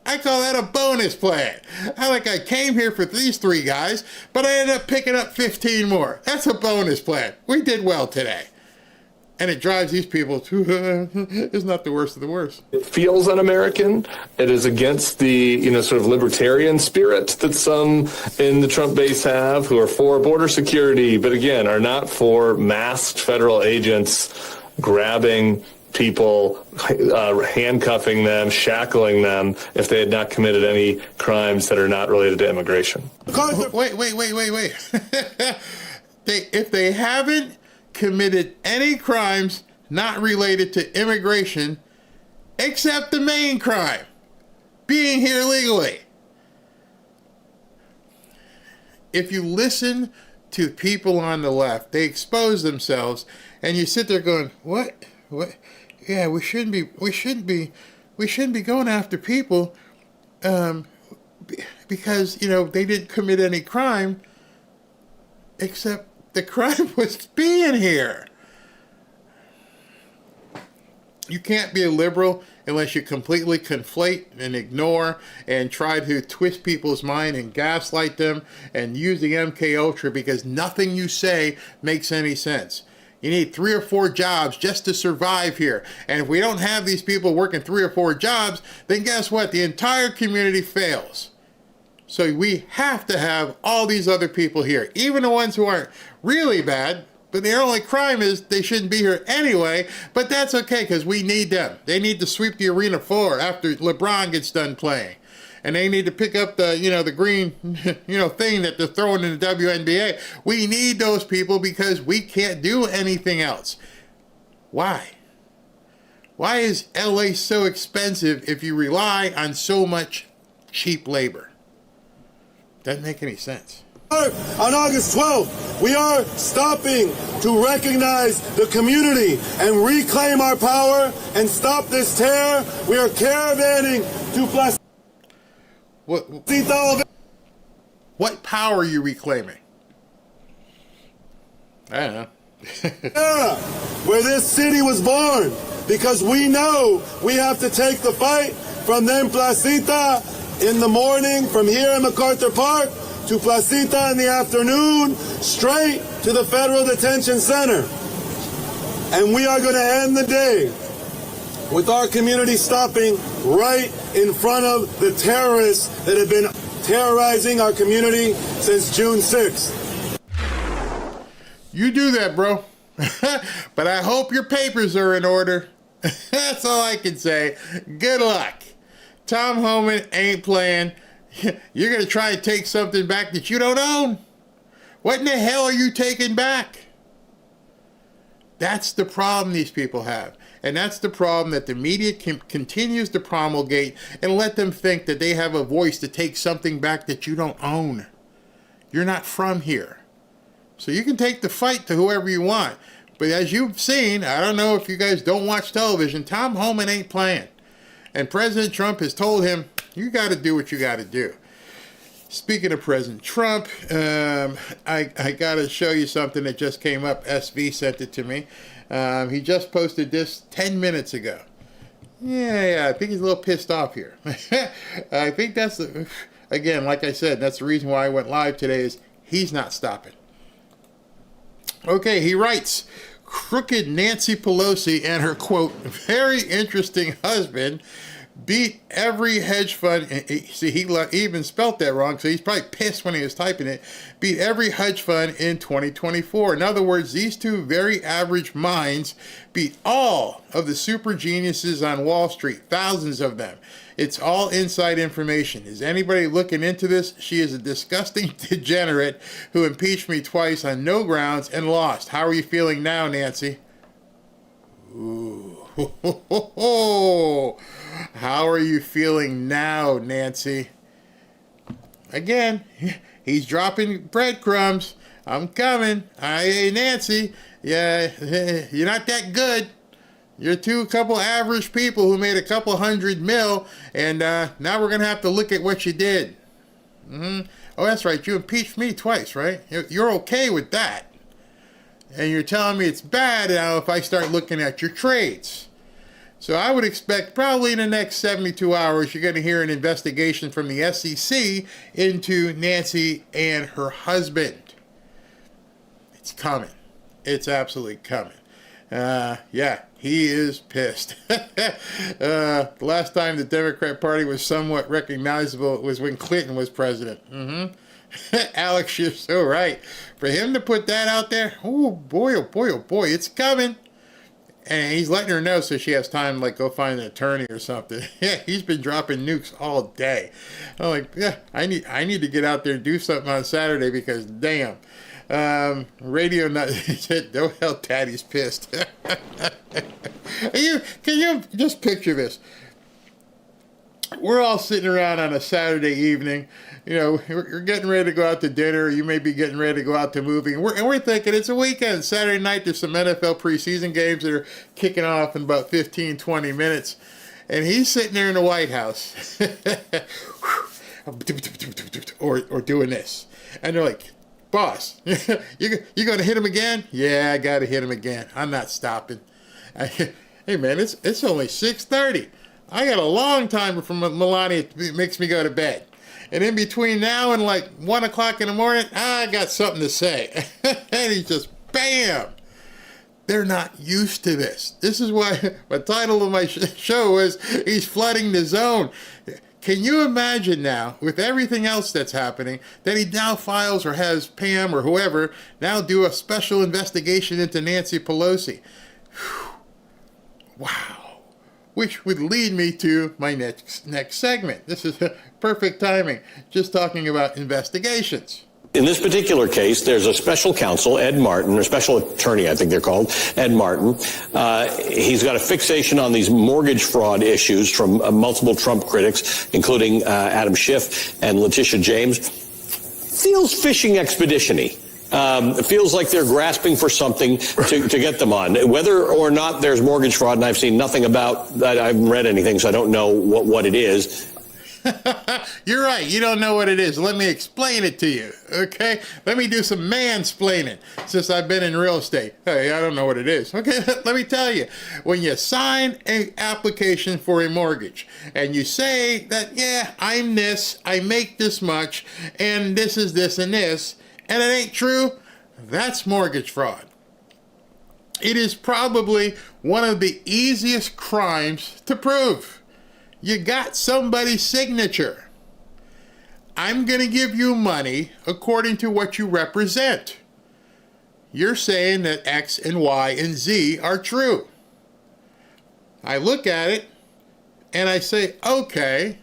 I call that a bonus plan. I came here for these 3 guys, but I ended up picking up 15 more. That's a bonus plan. We did well today. And it drives these people to, it's not the worst of the worst. It feels un-American. It is against the, sort of libertarian spirit that some in the Trump base have, who are for border security, but again, are not for masked federal agents grabbing people, handcuffing them, shackling them if they had not committed any crimes that are not related to immigration. Wait. If they haven't committed any crimes not related to immigration, except the main crime, being here legally. If you listen to people on the left, they expose themselves, and you sit there going, "What? Yeah, we shouldn't be going after people, because they didn't commit any crime, except the crime was being here." You can't be a liberal unless you completely conflate and ignore and try to twist people's mind and gaslight them and use the MK Ultra, because nothing you say makes any sense. You need 3 or 4 jobs just to survive here. And if we don't have these people working 3 or 4 jobs, then guess what? The entire community fails. So we have to have all these other people here, even the ones who aren't really bad, but their only crime is they shouldn't be here anyway. But that's okay, because we need them. They need to sweep the arena floor after LeBron gets done playing. And they need to pick up the, the green, thing that they're throwing in the WNBA. We need those people because we can't do anything else. Why? Why is LA so expensive if you rely on so much cheap labor? Doesn't make any sense. On August 12th, we are stopping to recognize the community and reclaim our power and stop this terror. We are caravanning to Plaza. What power are you reclaiming? I don't know. Where this city was born, because we know we have to take the fight from them Placita in the morning, from here in MacArthur Park to Placita in the afternoon, straight to the Federal Detention Center. And we are going to end the day with our community stopping right in front of the terrorists that have been terrorizing our community since June 6th. You do that, bro. But I hope your papers are in order. That's all I can say. Good luck. Tom Homan ain't playing. You're going to try and take something back that you don't own. What in the hell are you taking back? That's the problem these people have. And that's the problem that the media continues to promulgate and let them think that they have a voice to take something back that you don't own. You're not from here. So you can take the fight to whoever you want. But as you've seen, I don't know if you guys don't watch television, Tom Homan ain't playing. And President Trump has told him, you got to do what you got to do. Speaking of President Trump, I got to show you something that just came up. SV sent it to me. He just posted this 10 minutes ago. Yeah, I think he's a little pissed off here. I think that's, again, like I said, that's the reason why I went live today, is he's not stopping. Okay, he writes, crooked Nancy Pelosi and her, quote, very interesting husband beat every hedge fund. See, he even spelt that wrong, so he's probably pissed when he was typing it. Beat every hedge fund in 2024. In other words, these two very average minds beat all of the super geniuses on Wall Street, thousands of them. It's all inside information. Is anybody looking into this? She is a disgusting degenerate who impeached me twice on no grounds and lost. How are you feeling now, Nancy? Ooh. How are you feeling now, Nancy? Again, he's dropping breadcrumbs. I'm coming. Hey, Nancy. Yeah, you're not that good. You're a couple average people who made a couple $100 million, and now we're going to have to look at what you did. Oh, that's right. You impeached me twice, right? You're okay with that. And you're telling me it's bad now if I start looking at your trades. So I would expect probably in the next 72 hours, you're going to hear an investigation from the SEC into Nancy and her husband. It's coming. It's absolutely coming. Yeah, he is pissed. The last time the Democrat Party was somewhat recognizable was when Clinton was president. Alex, you're so right. For him to put that out there, oh boy, it's coming. And he's letting her know so she has time to like go find an attorney or something. Yeah, he's been dropping nukes all day. I'm like, yeah, I need to get out there and do something on Saturday because damn. Radio Nut said, "No hell, Daddy's pissed." Can you just picture this? We're all sitting around on a Saturday evening. You know, we're getting ready to go out to dinner. You may be getting ready to go out to a movie. And we're thinking it's a weekend. Saturday night, there's some NFL preseason games that are kicking off in about 15, 20 minutes. And he's sitting there in the White House. or doing this. And they're like, "Boss, you going to hit him again?" "Yeah, I got to hit him again. I'm not stopping." Hey, man, it's only 6:30. I got a long time before Melania makes me go to bed. And in between now and like 1 o'clock in the morning, I got something to say. And he's just, bam. They're not used to this. This is why the title of my show was, he's flooding the zone. Can you imagine now, with everything else that's happening, that he now files or has Pam or whoever now do a special investigation into Nancy Pelosi? Whew. Wow. Which would lead me to my next segment. This is perfect timing, just talking about investigations. In this particular case, there's a special counsel, Ed Martin, or special attorney, I think they're called, Ed Martin. He's got a fixation on these mortgage fraud issues from multiple Trump critics, including Adam Schiff and Letitia James. Feels fishing expedition-y. It feels like they're grasping for something to get them on. Whether or not there's mortgage fraud, and I've seen nothing about that, I haven't read anything, so I don't know what it is. You're right. You don't know what it is. Let me explain it to you, okay? Let me do some mansplaining since I've been in real estate. Hey, I don't know what it is. Okay, let me tell you. When you sign an application for a mortgage and you say that, yeah, I'm this, I make this much, and this is this and this, and it ain't true, that's mortgage fraud. It is probably one of the easiest crimes to prove. You got somebody's signature. I'm going to give you money according to what you represent. You're saying that X and Y and Z are true. I look at it and I say, okay,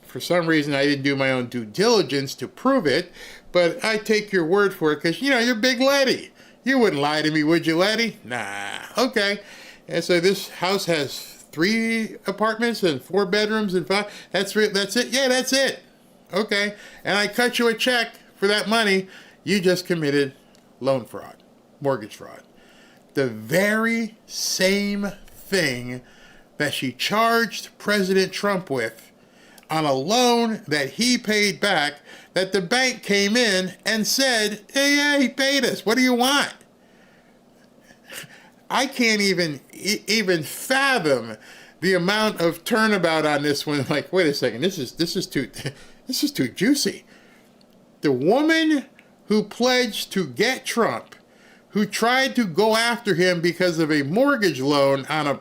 for some reason I didn't do my own due diligence to prove it, but I take your word for it because, you know, you're Big Letty. You wouldn't lie to me, would you, Letty? Nah. Okay. And so this house has 3 apartments and 4 bedrooms and 5. That's it? Yeah, that's it. Okay. And I cut you a check for that money. You just committed loan fraud, mortgage fraud. The very same thing that she charged President Trump with on a loan that he paid back, that the bank came in and said, hey, yeah, he paid us. What do you want? I can't even fathom the amount of turnabout on this one. Like, wait a second, this is too juicy. The woman who pledged to get Trump, who tried to go after him because of a mortgage loan on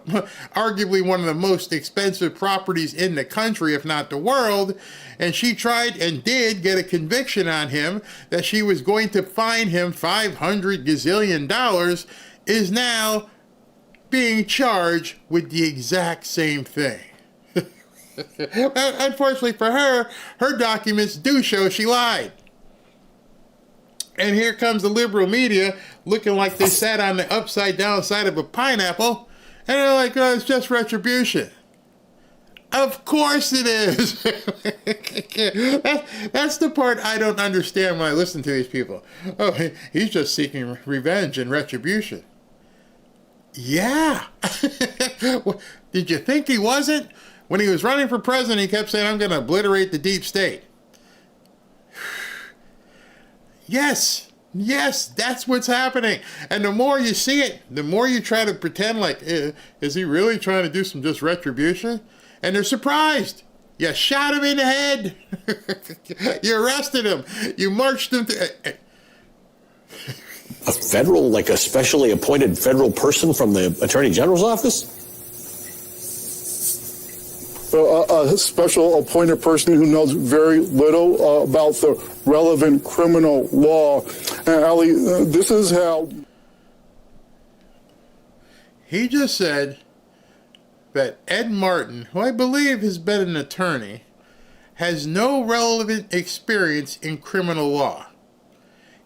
arguably one of the most expensive properties in the country, if not the world, and she tried and did get a conviction on him that she was going to fine him $500 gazillion, is now being charged with the exact same thing. Unfortunately for her, her documents do show she lied. And here comes the liberal media looking like they sat on the upside down side of a pineapple, and they're like, oh, it's just retribution. Of course it is. That's the part I don't understand when I listen to these people. Oh, he's just seeking revenge and retribution. Yeah. Did you think he wasn't? When he was running for president, he kept saying, I'm going to obliterate the deep state. Yes, that's what's happening. And the more you see it, the more you try to pretend like, is he really trying to do some just retribution? And they're surprised. You shot him in the head. You arrested him. You marched him to... a federal, like a specially appointed federal person from the Attorney General's office? A special appointed person who knows very little about the relevant criminal law. And Ali, this is how... He just said that Ed Martin, who I believe has been an attorney, has no relevant experience in criminal law.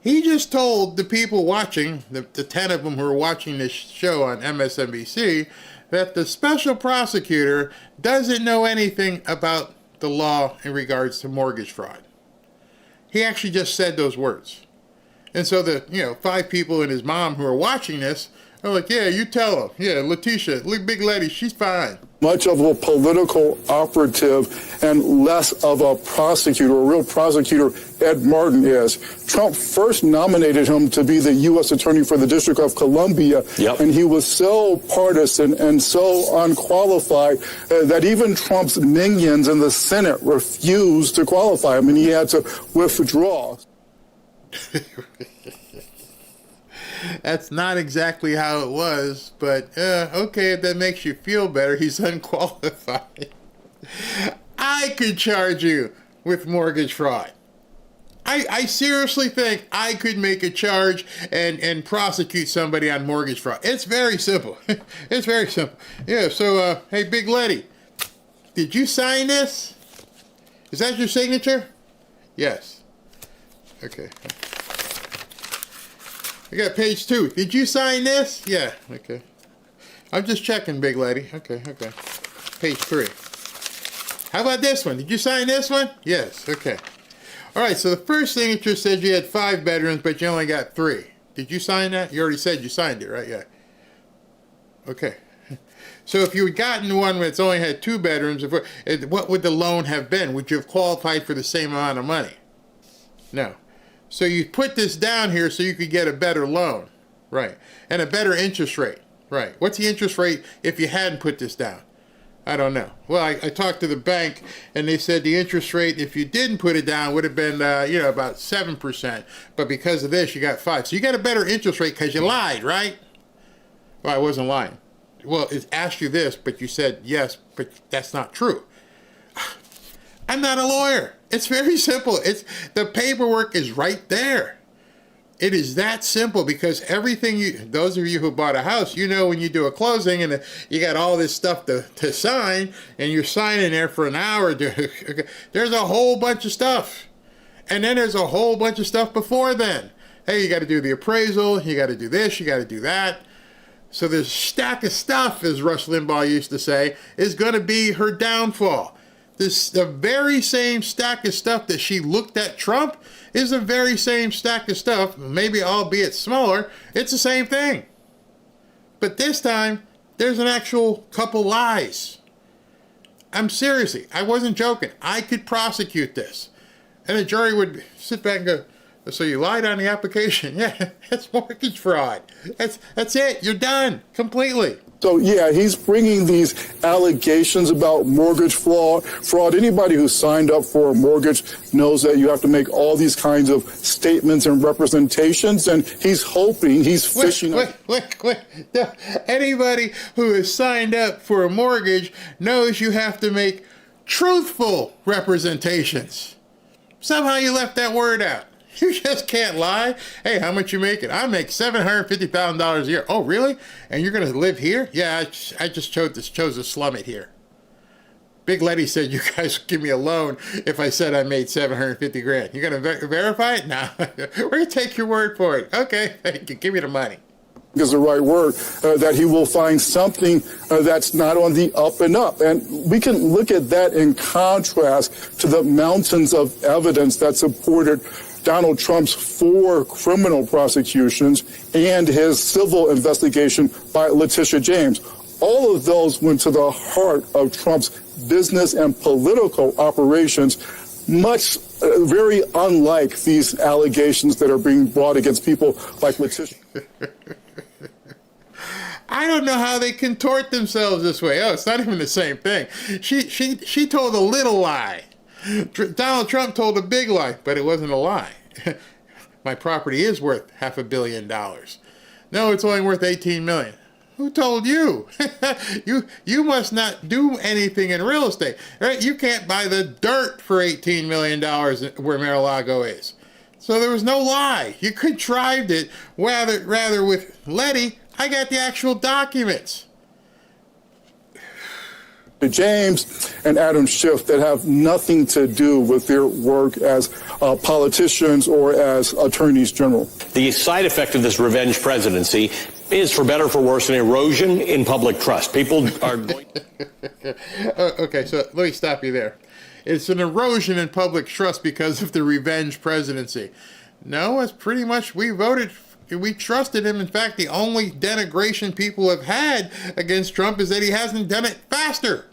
He just told the people watching, the 10 of them who are watching this show on MSNBC, that the special prosecutor doesn't know anything about the law in regards to mortgage fraud. He actually just said those words. And so the 5 people and his mom who are watching this are like, yeah, you tell him. Yeah, Letitia, Big Letty, she's fine. Much of a political operative and less of a prosecutor, a real prosecutor, Ed Martin is. Trump first nominated him to be the U.S. Attorney for the District of Columbia, and he was so partisan and so unqualified that even Trump's minions in the Senate refused to qualify him, and he had to withdraw. That's not exactly how it was, but okay, if that makes you feel better, he's unqualified. I could charge you with mortgage fraud. I seriously think I could make a charge and prosecute somebody on mortgage fraud. It's very simple. It's very simple. Yeah, so, hey, Big Letty, did you sign this? Is that your signature? Yes. Okay. I got page 2. Did you sign this? Yeah, okay. I'm just checking, Big Lady. Okay. Page 3. How about this one? Did you sign this one? Yes, okay. All right, so the first signature said you had 5 bedrooms, but you only got 3. Did you sign that? You already said you signed it, right? Yeah. Okay. So if you had gotten one that's only had 2 bedrooms, what would the loan have been? Would you have qualified for the same amount of money? No. So you put this down here so you could get a better loan, right? And a better interest rate, right? What's the interest rate if you hadn't put this down? I don't know. Well, I talked to the bank, and they said the interest rate, if you didn't put it down, would have been, about 7%. But because of this, you got 5%. So you got a better interest rate because you lied, right? Well, I wasn't lying. Well, it asked you this, but you said yes, but that's not true. I'm not a lawyer. It's very simple. The paperwork is right there. It is that simple because everything those of you who bought a house, when you do a closing and you got all this stuff to sign and you're signing there for an hour, there's a whole bunch of stuff. And then there's a whole bunch of stuff before then. Hey, you got to do the appraisal. You got to do this. You got to do that. So this stack of stuff, as Rush Limbaugh used to say, is going to be her downfall. The very same stack of stuff that she looked at Trump is the very same stack of stuff, maybe albeit smaller. It's the same thing. But this time, there's an actual couple lies. I'm seriously, I wasn't joking. I could prosecute this. And the jury would sit back and go, so you lied on the application? Yeah, that's mortgage fraud. That's it. You're done completely. So, yeah, he's bringing these allegations about mortgage fraud. Anybody who signed up for a mortgage knows that you have to make all these kinds of statements and representations, and he's hoping, he's fishing. Wait. Anybody who has signed up for a mortgage knows you have to make truthful representations. Somehow you left that word out. You just can't lie. Hey, how much you making? I make $750,000 a year. Oh, really? And you're going to live here? Yeah, I just chose to slum it here. Big Letty said you guys would give me a loan if I said I made $750,000. You going to verify it? No. We're going to take your word for it. Okay, thank you. Give me the money. Is the right word, that he will find something that's not on the up and up. And we can look at that in contrast to the mountains of evidence that supported Donald Trump's 4 criminal prosecutions and his civil investigation by Letitia James. All of those went to the heart of Trump's business and political operations, very unlike these allegations that are being brought against people like Letitia. I don't know how they contort themselves this way. Oh, it's not even the same thing. She told a little lie. Donald Trump told a big lie, but it wasn't a lie. my property is worth $500 million. No, it's only worth $18 million. Who told you? You must not do anything in real estate, right? You can't buy the dirt for $18 million where Mar-a-Lago is. So there was no lie. You contrived it. Rather with Letty, I got the actual documents. James and Adam Schiff that have nothing to do with their work as politicians or as attorneys general. The side effect of this revenge presidency is, for better or for worse, an erosion in public trust. People are going Okay, so let me stop you there. It's an erosion in public trust because of the revenge presidency. No, it's pretty much we trusted him. In fact, the only denigration people have had against Trump is that he hasn't done it faster.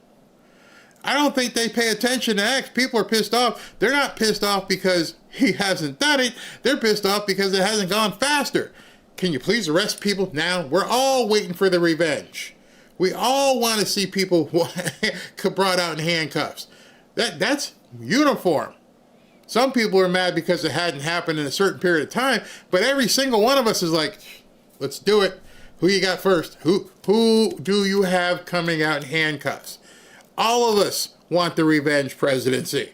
I don't think they pay attention to X. People are pissed off. They're not pissed off because he hasn't done it. They're pissed off because it hasn't gone faster. Can you please arrest people now? We're all waiting for the revenge. We all want to see people brought out in handcuffs. That's uniform. Some people are mad because it hadn't happened in a certain period of time, but every single one of us is like, let's do it. Who you got first? Who do you have coming out in handcuffs? All of us want the revenge presidency.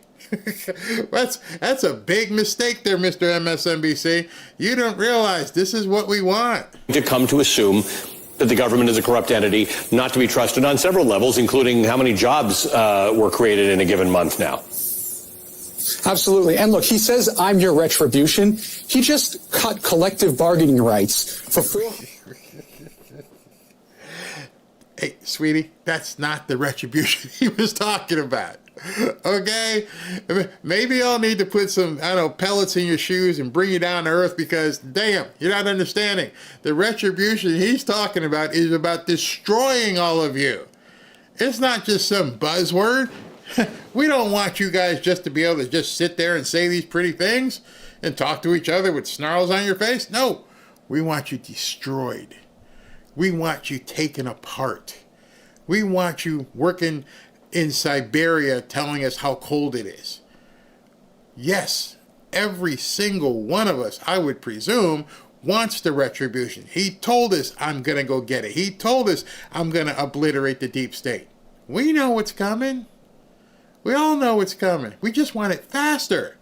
That's a big mistake there, Mr. MSNBC. You don't realize this is what we want. to come to assume that the government is a corrupt entity, not to be trusted on several levels, including how many jobs were created in a given month now. Absolutely. And look, he says, I'm your retribution. He just cut collective bargaining rights for 4. Hey, sweetie, that's not the retribution he was talking about. Okay? Maybe I'll need to put some, pellets in your shoes and bring you down to earth because, damn, you're not understanding. The retribution he's talking about is about destroying all of you. It's not just some buzzword. We don't want you guys just to be able to just sit there and say these pretty things and talk to each other with snarls on your face. No, we want you destroyed. We want you taken apart. We want you working in Siberia telling us how cold it is. Yes, every single one of us, I would presume, wants the retribution. He told us, I'm going to go get it. He told us, I'm going to obliterate the deep state. We know what's coming. We all know what's coming. We just want it faster.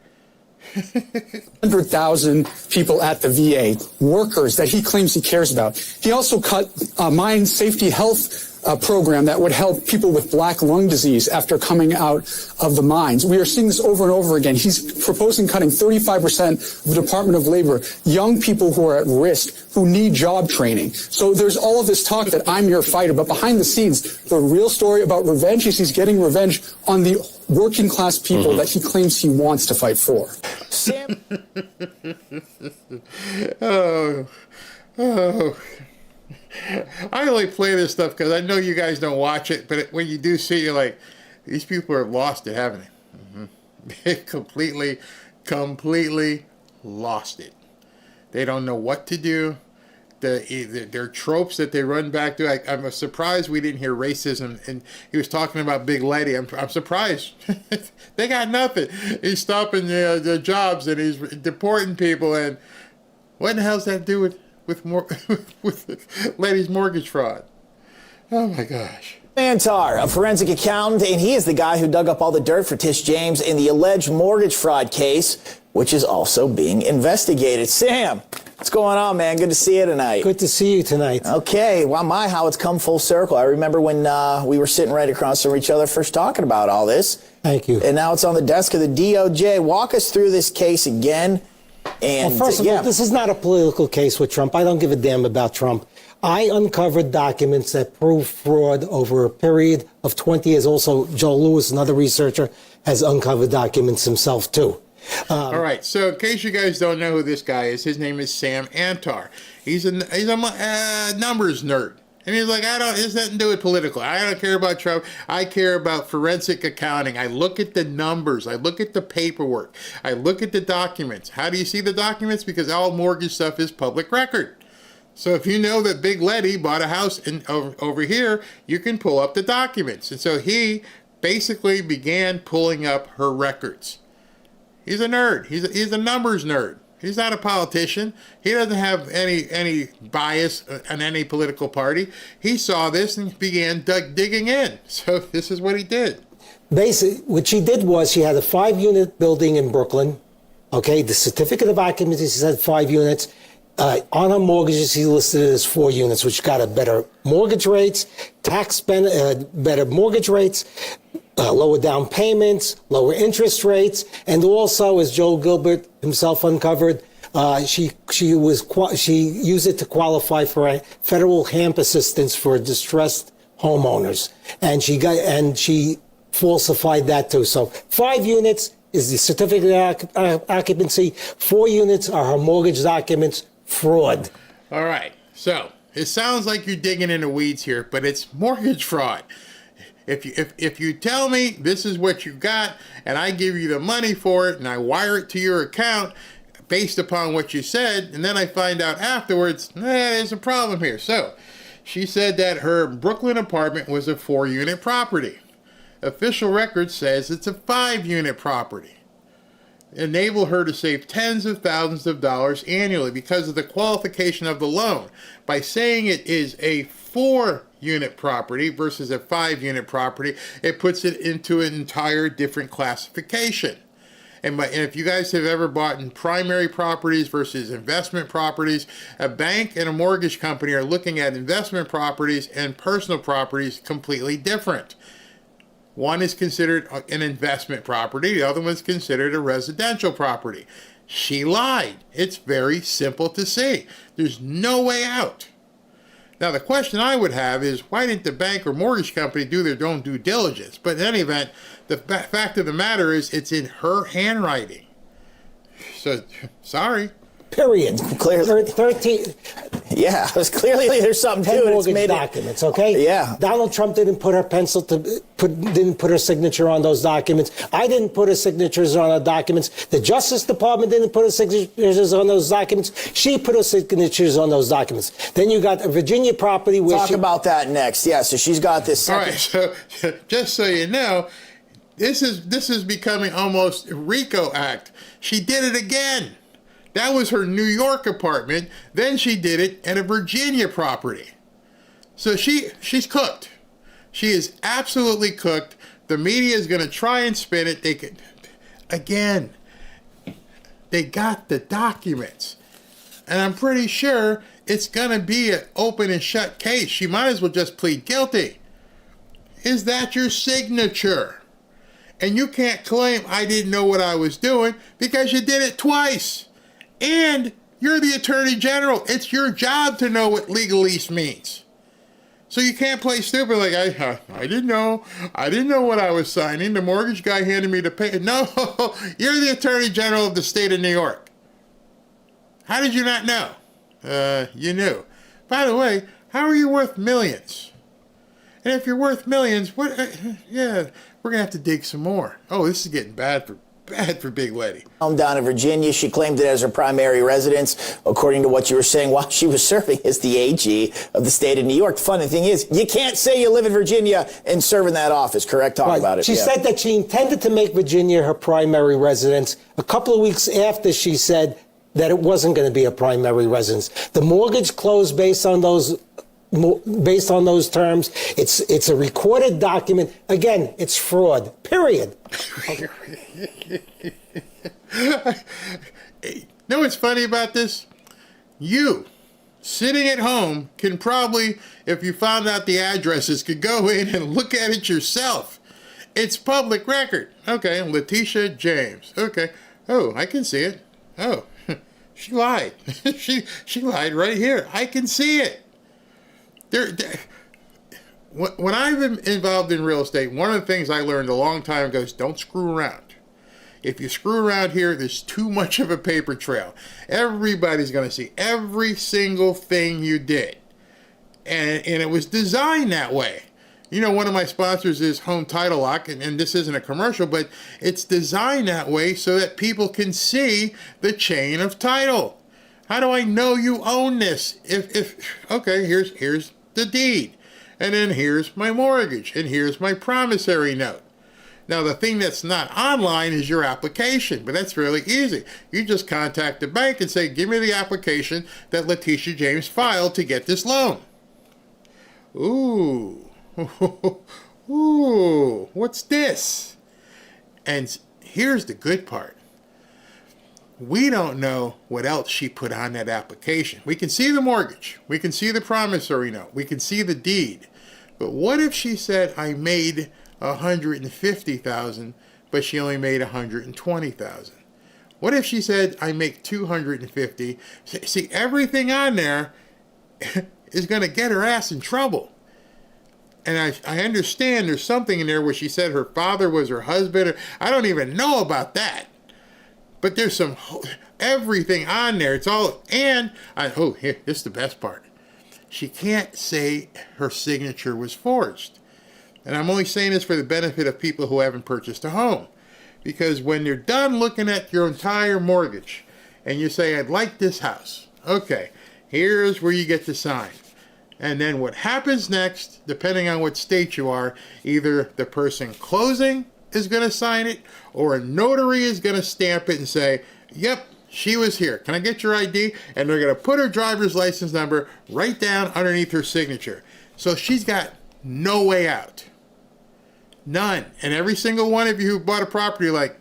100,000 people at the VA, workers that he claims he cares about. He also cut a mine safety health program that would help people with black lung disease after coming out of the mines. We are seeing this over and over again. He's proposing cutting 35% of the Department of Labor, young people who are at risk, who need job training. So there's all of this talk that I'm your fighter, but behind the scenes, the real story about revenge is he's getting revenge on the working class people that he claims he wants to fight for. Oh. I only play this stuff because I know you guys don't watch it, but when you do see it, you're like, these people are lost it, haven't they? They completely lost it. They don't know what to do. Their tropes that they run back to. I'm surprised we didn't hear racism. And he was talking about Big Lady. I'm surprised. They got nothing. He's stopping the jobs and he's deporting people. And what the hell's that do with Letty's mortgage fraud? Oh my gosh. Mantar, a forensic accountant, and he is the guy who dug up all the dirt for Tish James in the alleged mortgage fraud case, which is also being investigated. Sam, what's going on, man? Good to see you tonight. Good to see you tonight. Okay, well, how it's come full circle. I remember when we were sitting right across from each other first talking about all this. Thank you. And now it's on the desk of the DOJ. Walk us through this case again. And, well, first of all, this is not a political case with Trump. I don't give a damn about Trump. I uncovered documents that prove fraud over a period of 20 years. Also, Joel Lewis, another researcher, has uncovered documents himself, too. All right, so in case you guys don't know who this guy is, his name is Sam Antar. He's a numbers nerd. And he's like, it has nothing to do with political. I don't care about Trump. I care about forensic accounting. I look at the numbers. I look at the paperwork. I look at the documents. How do you see the documents? Because all mortgage stuff is public record. So if you know that Big Letty bought a house over here, you can pull up the documents. And so he basically began pulling up her records. He's a nerd. He's a numbers nerd. He's not a politician. He doesn't have any bias on any political party. He saw this and began digging in. So this is what he did. Basically, what she did was she had a 5-unit building in Brooklyn. Okay, the certificate of occupancy said 5 units. On her mortgages, he listed it as 4 units, which got a better mortgage rates, better mortgage rates, lower down payments, lower interest rates, and also, as Joel Gilbert himself uncovered, she used it to qualify for federal HAMP assistance for distressed homeowners, and she falsified that too. So 5 units is the certificate of occupancy. 4 units are her mortgage documents. Fraud. All right. So it sounds like you're digging in the weeds here, but it's mortgage fraud. If you tell me this is what you got and I give you the money for it and I wire it to your account based upon what you said, and then I find out afterwards, there's a problem here. So she said that her Brooklyn apartment was a 4-unit property. Official record says it's a 5-unit property. Enable her to save tens of thousands of dollars annually because of the qualification of the loan. By saying it is a 4-unit property versus a 5-unit property, it puts it into an entire different classification. And if you guys have ever bought in primary properties versus investment properties, a bank and a mortgage company are looking at investment properties and personal properties completely different. One is considered an investment property. The other one is considered a residential property. She lied. It's very simple to see. There's no way out. Now, the question I would have is, why didn't the bank or mortgage company do their own due diligence? But in any event, the fact of the matter is it's in her handwriting. So, sorry. Period. Clearly. 13. Yeah, it's clearly there's something to 10 it. It's mortgage made documents, okay? Yeah. Donald Trump didn't put her didn't put her signature on those documents. I didn't put her signatures on the documents. The Justice Department didn't put her signatures on those documents. She put her signatures on those documents. Then you got a Virginia property where Talk about that next. Yeah, so she's got this. All right, so just so you know, this is becoming almost a RICO Act. She did it again. That was her New York apartment. Then she did it at a Virginia property. So she's cooked. She is absolutely cooked. The media is going to try and spin it. They got the documents. And I'm pretty sure it's going to be an open and shut case. She might as well just plead guilty. Is that your signature? And you can't claim I didn't know what I was doing because you did it twice. And you're the Attorney General. It's your job to know what legalese means. So you can't play stupid like, I didn't know. I didn't know what I was signing. The mortgage guy handed me the paper. No, you're the Attorney General of the state of New York. How did you not know? You knew. By the way, how are you worth millions? And if you're worth millions, we're going to have to dig some more. Oh, this is getting bad for Big Lady. Down in Virginia, she claimed it as her primary residence, according to what you were saying, while she was serving as the AG of the state of New York. The funny thing is, you can't say you live in Virginia and serve in that office, correct? Talk about it. She said that she intended to make Virginia her primary residence. A couple of weeks after she said that it wasn't going to be a primary residence. The mortgage closed based on those terms. It's a recorded document. Again, it's fraud. Period. You know what's funny about this? You, sitting at home, can probably, if you found out the addresses, could go in and look at it yourself. It's public record. Okay, Letitia James. Okay. Oh, I can see it. Oh, she lied. she lied right here. I can see it. When I've been involved in real estate, one of the things I learned a long time ago is don't screw around. If you screw around here, there's too much of a paper trail. Everybody's going to see every single thing you did. And it was designed that way. You know, one of my sponsors is Home Title Lock, and this isn't a commercial, but it's designed that way so that people can see the chain of title. How do I know you own this? Okay, here's the deed. And then here's my mortgage. And here's my promissory note. Now, the thing that's not online is your application, but that's really easy. You just contact the bank and say, give me the application that Letitia James filed to get this loan. Ooh. Ooh, what's this? And here's the good part. We don't know what else she put on that application. We can see the mortgage. We can see the promissory note. We can see the deed. But what if she said, I made $150,000, but she only made $120,000? What if she said, I make $250,000? See, everything on there is going to get her ass in trouble. And I understand there's something in there where she said her father was her husband. I don't even know about that. But there's everything on there. It's all, and, here, this is the best part. She can't say her signature was forged. And I'm only saying this for the benefit of people who haven't purchased a home. Because when you're done looking at your entire mortgage, and you say, I'd like this house. Okay, here's where you get to sign. And then what happens next, depending on what state you are, either the person closing is going to sign it, or a notary is going to stamp it and say, yep, she was here. Can I get your ID? And they're going to put her driver's license number right down underneath her signature. So she's got no way out. None. And every single one of you who bought a property, like,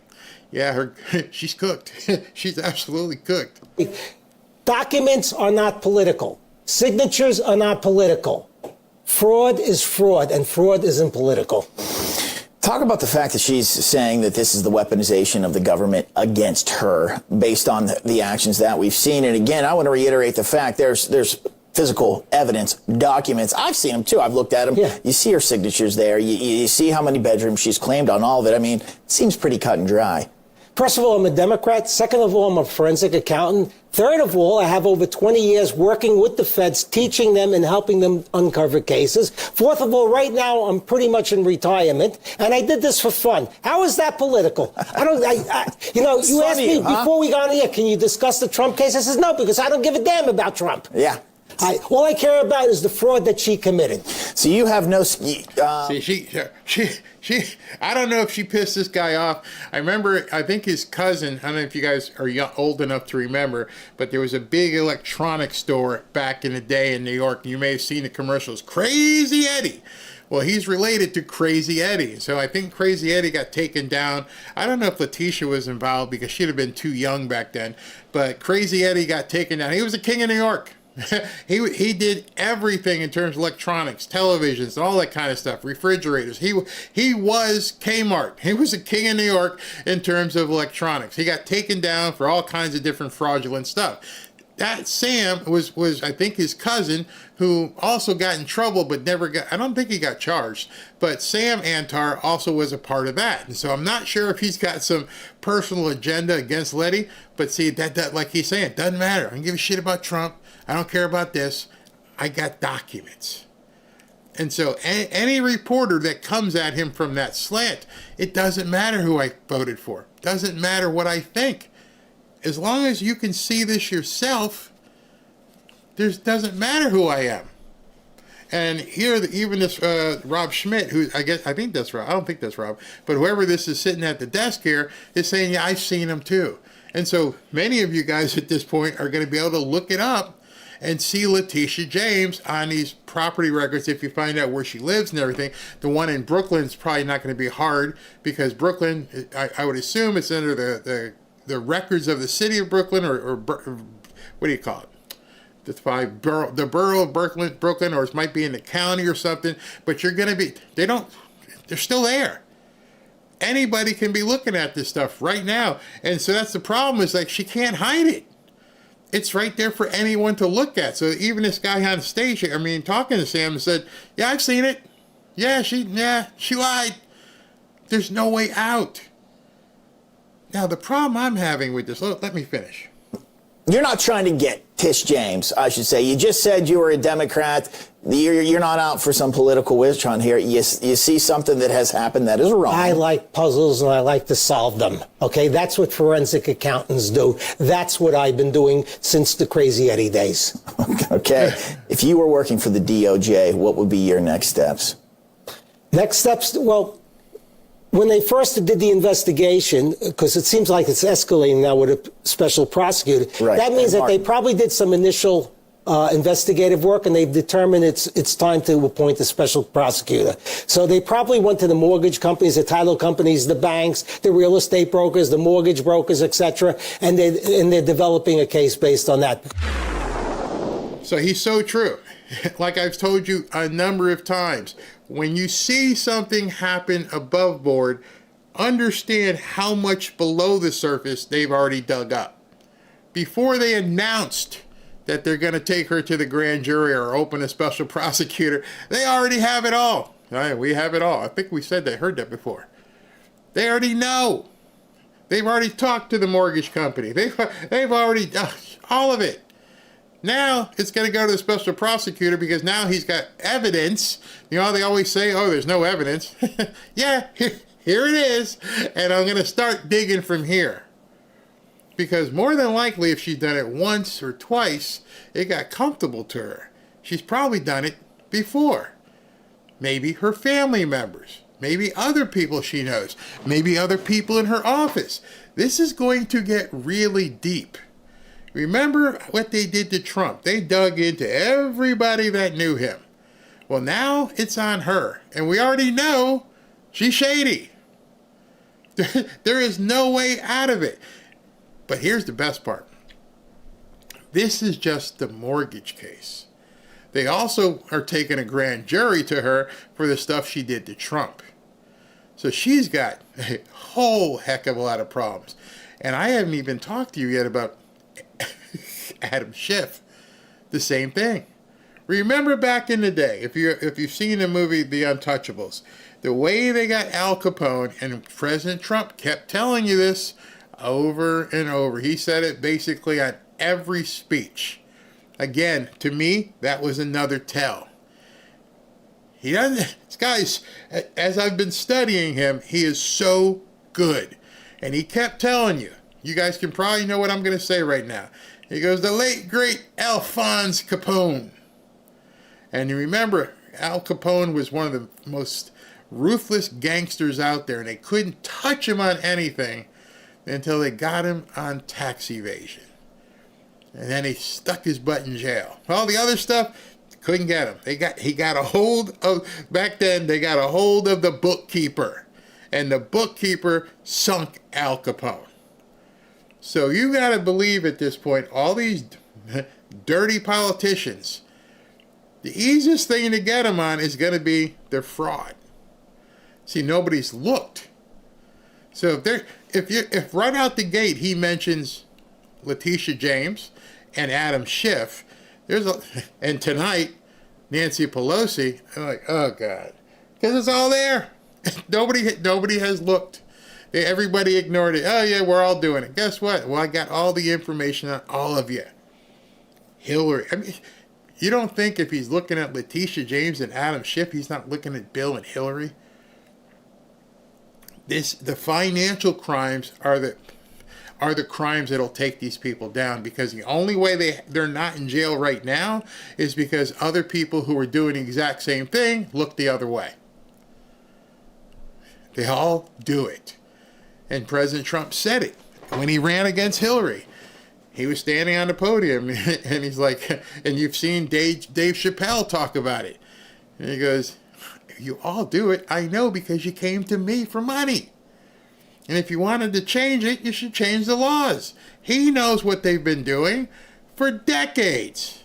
yeah, she's cooked. She's absolutely cooked. Documents are not political. Signatures are not political. Fraud is fraud, and fraud isn't political. Talk about the fact that she's saying that this is the weaponization of the government against her based on the actions that we've seen. And again, I want to reiterate the fact there's physical evidence, documents. I've seen them too. I've looked at them. Yeah. You see her signatures there. You see how many bedrooms she's claimed on all of it. I mean, it seems pretty cut and dry. First of all, I'm a Democrat. Second of all, I'm a forensic accountant. Third of all, I have over 20 years working with the feds, teaching them and helping them uncover cases. Fourth of all, right now, I'm pretty much in retirement, and I did this for fun. How is that political? You asked me before we got on here, can you discuss the Trump case? I said, no, because I don't give a damn about Trump. Yeah. All I care about is the fraud that she committed. So you have no... See, she, I don't know if she pissed this guy off. I remember, I think his cousin, I don't know if you guys are old enough to remember, but there was a big electronics store back in the day in New York. You may have seen the commercials, Crazy Eddie. Well, he's related to Crazy Eddie. So I think Crazy Eddie got taken down. I don't know if Letitia was involved because she'd have been too young back then. But Crazy Eddie got taken down. He was the king of New York. He did everything in terms of electronics, televisions, and all that kind of stuff, refrigerators. He was Kmart. He was the king of New York in terms of electronics. He got taken down for all kinds of different fraudulent stuff. That Sam was I think his cousin, who also got in trouble but never got, I don't think he got charged, but Sam Antar also was a part of that. And so I'm not sure if he's got some personal agenda against Letty, but see, that like he's saying, doesn't matter. I don't give a shit about Trump. I don't care about this. I got documents. And so any reporter that comes at him from that slant, it doesn't matter who I voted for. Doesn't matter what I think. As long as you can see this yourself, doesn't matter who I am. And here, even this Rob Schmidt, who I think that's Rob. I don't think that's Rob, but whoever this is sitting at the desk here is saying, yeah, I've seen him too. And so many of you guys at this point are going to be able to look it up and see Letitia James on these property records if you find out where she lives and everything. The one in Brooklyn is probably not going to be hard because Brooklyn, I would assume it's under the records of the city of Brooklyn or what do you call it? The borough of Brooklyn, or it might be in the county or something, but you're going to be, they're still there. Anybody can be looking at this stuff right now. And so that's the problem, is like she can't hide it. It's right there for anyone to look at. So even this guy on stage, talking to Sam, said, yeah, I've seen it. Yeah, she lied. There's no way out. Now, the problem I'm having with this, let me finish. You're not trying to get Tish James, I should say. You just said you were a Democrat. You're not out for some political witch hunt here. You see something that has happened that is wrong. I like puzzles and I like to solve them. Okay, that's what forensic accountants do. That's what I've been doing since the Crazy Eddie days. Okay, if you were working for the DOJ, what would be your next steps? Next steps, well, when they first did the investigation, because it seems like it's escalating now with a special prosecutor, that means that they probably did some initial investigative work, and they've determined it's time to appoint a special prosecutor. So they probably went to the mortgage companies, the title companies, the banks, the real estate brokers, the mortgage brokers, etc., and they're developing a case based on that. So he's so true. Like I've told you a number of times, when you see something happen above board, understand how much below the surface they've already dug up. Before they announced that they're going to take her to the grand jury or open a special prosecutor, they already have it all. We have it all. I think we said that, heard that before. They already know. They've already talked to the mortgage company. They've already done all of it. Now it's going to go to the special prosecutor because now he's got evidence. You know, they always say, oh, there's no evidence. Yeah, here it is. And I'm going to start digging from here. Because more than likely, if she's done it once or twice, it got comfortable to her. She's probably done it before. Maybe her family members. Maybe other people she knows. Maybe other people in her office. This is going to get really deep. Remember what they did to Trump? They dug into everybody that knew him. Well, now it's on her. And we already know she's shady. There is no way out of it. But here's the best part. This is just the mortgage case. They also are taking a grand jury to her for the stuff she did to Trump. So she's got a whole heck of a lot of problems. And I haven't even talked to you yet about Adam Schiff. The same thing. Remember back in the day, if you've seen the movie The Untouchables, the way they got Al Capone, and President Trump kept telling you this over and over. He said it basically on every speech. Again, to me, that was another tell. He doesn't, this guy's, as I've been studying him, he is so good. And he kept telling you, you guys can probably know what I'm going to say right now. He goes, the late, great Alphonse Capone. And you remember, Al Capone was one of the most ruthless gangsters out there, and they couldn't touch him on anything until they got him on tax evasion. And then he stuck his butt in jail. All the other stuff, couldn't get him. He got a hold of, back then, they got a hold of the bookkeeper. And the bookkeeper sunk Al Capone. So you got to believe at this point, all these dirty politicians, the easiest thing to get them on is going to be their fraud. See, nobody's looked. So if right out the gate he mentions Letitia James and Adam Schiff, and tonight Nancy Pelosi, I'm like, oh God, because it's all there. Nobody has looked. Everybody ignored it. Oh yeah, we're all doing it. Guess what? Well, I got all the information on all of you. Hillary. I mean, you don't think if he's looking at Letitia James and Adam Schiff, he's not looking at Bill and Hillary? The financial crimes are the crimes that'll take these people down, because the only way they're not in jail right now is because other people who are doing the exact same thing look the other way. They all do it. And President Trump said it when he ran against Hillary. He was standing on the podium and he's like, and you've seen Dave Chappelle talk about it. And he goes, you all do it. I know, because you came to me for money. And if you wanted to change it, you should change the laws. He knows what they've been doing for decades,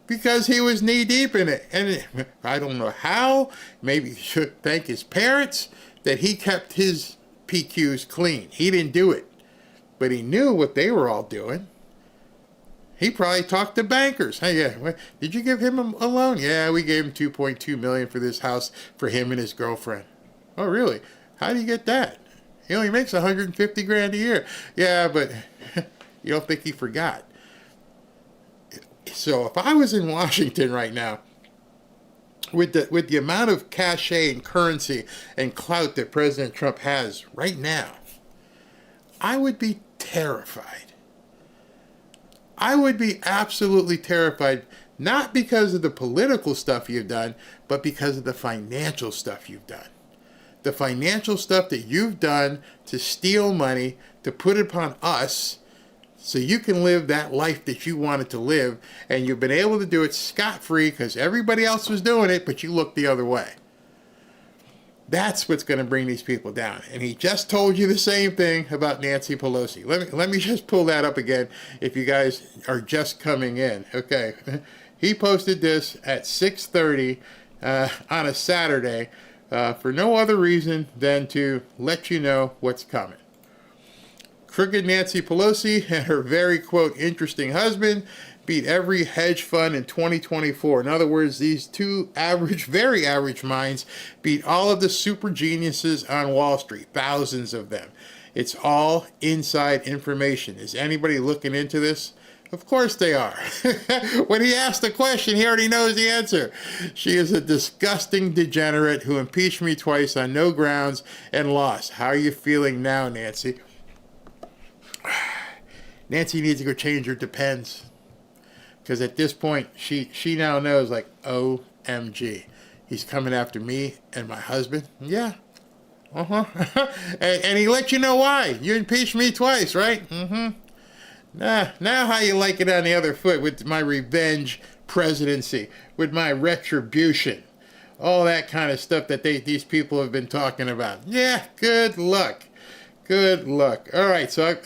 because he was knee deep in it. And I don't know how. Maybe he should thank his parents that he kept his PQs clean. He didn't do it, but he knew what they were all doing. He probably talked to bankers. Hey, yeah, did you give him a loan? Yeah, we gave him $2.2 million for this house for him and his girlfriend. Oh, really? How do you get that? He only makes $150,000 a year. Yeah, but you don't think he forgot? So if I was in Washington right now, with the amount of cachet and currency and clout that President Trump has right now, I would be terrified. I would be absolutely terrified, not because of the political stuff you've done, but because of the financial stuff you've done. the financial stuff that you've done to steal money, to put it upon us, so you can live that life that you wanted to live, and you've been able to do it scot-free because everybody else was doing it, but you looked the other way. That's what's going to bring these people down. And he just told you the same thing about Nancy Pelosi. Let me just pull that up again if you guys are just coming in. Okay. He posted this at 6:30 on a Saturday for no other reason than to let you know what's coming. Crooked Nancy Pelosi and her very, quote, interesting husband beat every hedge fund in 2024. In other words, these two average, very average minds beat all of the super geniuses on Wall Street, thousands of them. It's all inside information. Is anybody looking into this? Of course they are. When he asked the question, he already knows the answer. She is a disgusting degenerate who impeached me twice on no grounds and lost. How are you feeling now, Nancy? Nancy needs to go change her Depends. Because at this point, she now knows, like, OMG. He's coming after me and my husband? Yeah. and he let you know why. You impeached me twice, right? Now how you like it on the other foot with my revenge presidency, with my retribution. All that kind of stuff that these people have been talking about. Yeah, good luck. Good luck. All right, so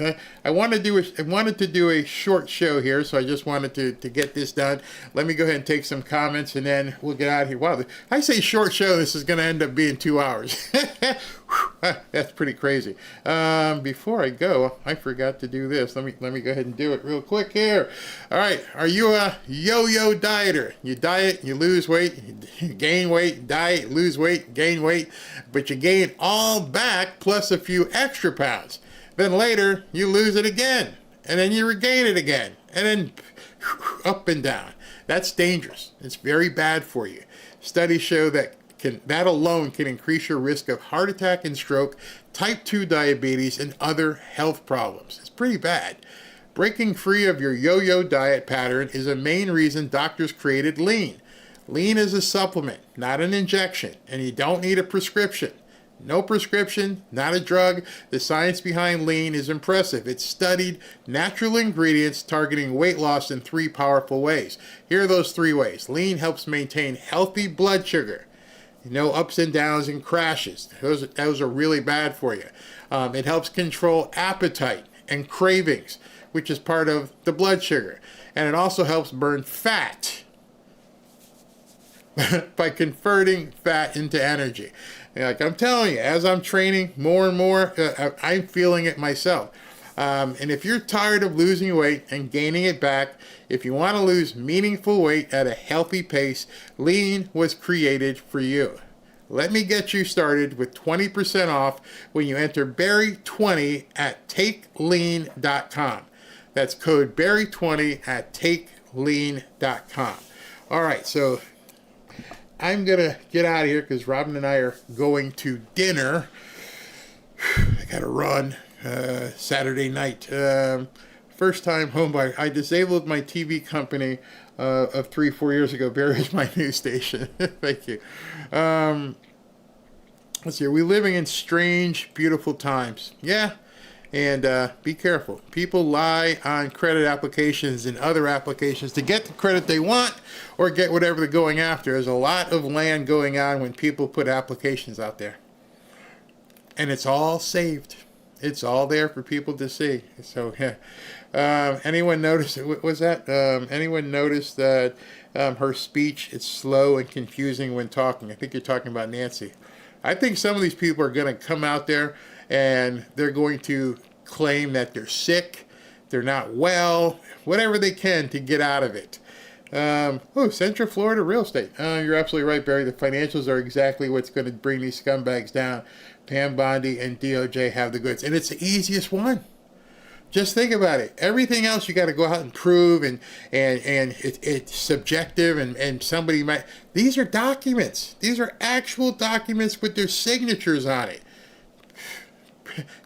I wanted to do a short show here, so I just wanted to get this done. Let me go ahead and take some comments, and then we'll get out of here. Wow, I say short show. This is going to end up being 2 hours. That's pretty crazy. Before I go, I forgot to do this. Let me go ahead and do it real quick here. All right, are you a yo-yo dieter? You diet, you lose weight, you gain weight, diet, lose weight, gain weight, but you gain all back plus a few extra pounds. Then later, you lose it again, and then you regain it again, and then up and down. That's dangerous. It's very bad for you. Studies show that that alone can increase your risk of heart attack and stroke, type 2 diabetes, and other health problems. It's pretty bad. Breaking free of your yo-yo diet pattern is a main reason doctors created lean. Lean is a supplement, not an injection, and you don't need a prescription. No prescription, not a drug. The science behind lean is impressive. It's studied natural ingredients targeting weight loss in 3 powerful ways. Here are those 3 ways. Lean helps maintain healthy blood sugar. No ups and downs and crashes. Those are really bad for you. It helps control appetite and cravings, which is part of the blood sugar. And it also helps burn fat by converting fat into energy. Like I'm telling you, as I'm training more and more, I'm feeling it myself. And if you're tired of losing weight and gaining it back, if you want to lose meaningful weight at a healthy pace, Lean was created for you. Let me get you started with 20% off when you enter Barry20 at takelean.com. That's code Barry20 at takelean.com. All right, so I'm going to get out of here because Robin and I are going to dinner. I got to run Saturday night. First time home buyer. I disabled my TV company of 3-4 years ago. Barry is my news station. Thank you. Let's see. Are we living in strange, beautiful times? Yeah. And be careful. People lie on credit applications and other applications to get the credit they want or get whatever they're going after. There's a lot of land going on when people put applications out there. And it's all saved. It's all there for people to see. So, yeah. Anyone notice? Was that? Anyone notice that her speech is slow and confusing when talking? I think you're talking about Nancy. I think some of these people are going to come out there and they're going to claim that they're sick, they're not well, whatever they can to get out of it. Central Florida real estate. You're absolutely right, Barry. The financials are exactly what's going to bring these scumbags down. Pam Bondi and DOJ have the goods. And it's the easiest one. Just think about it. Everything else you got to go out and prove, and it's subjective, and somebody might. These are documents. These are actual documents with their signatures on it.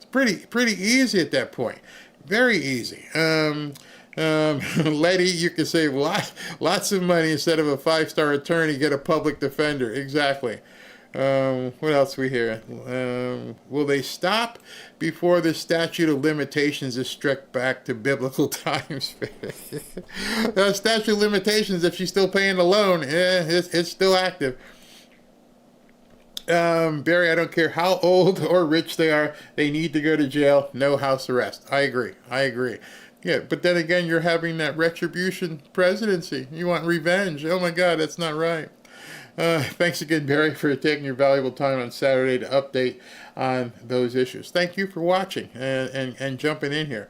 It's pretty easy at that point. Very easy. Letty, you can save lots of money instead of a 5-star attorney. Get a public defender. Exactly. What else we hear? Will they stop before the statute of limitations is struck back to biblical times? Statute of limitations, if she's still paying the loan, it's still active. Barry, I don't care how old or rich they are, they need to go to jail. No house arrest. I agree. Yeah, but then again, you're having that retribution presidency. You want revenge. Oh my God, that's not right. Thanks again, Barry, for taking your valuable time on Saturday to update on those issues. Thank you for watching and jumping in here.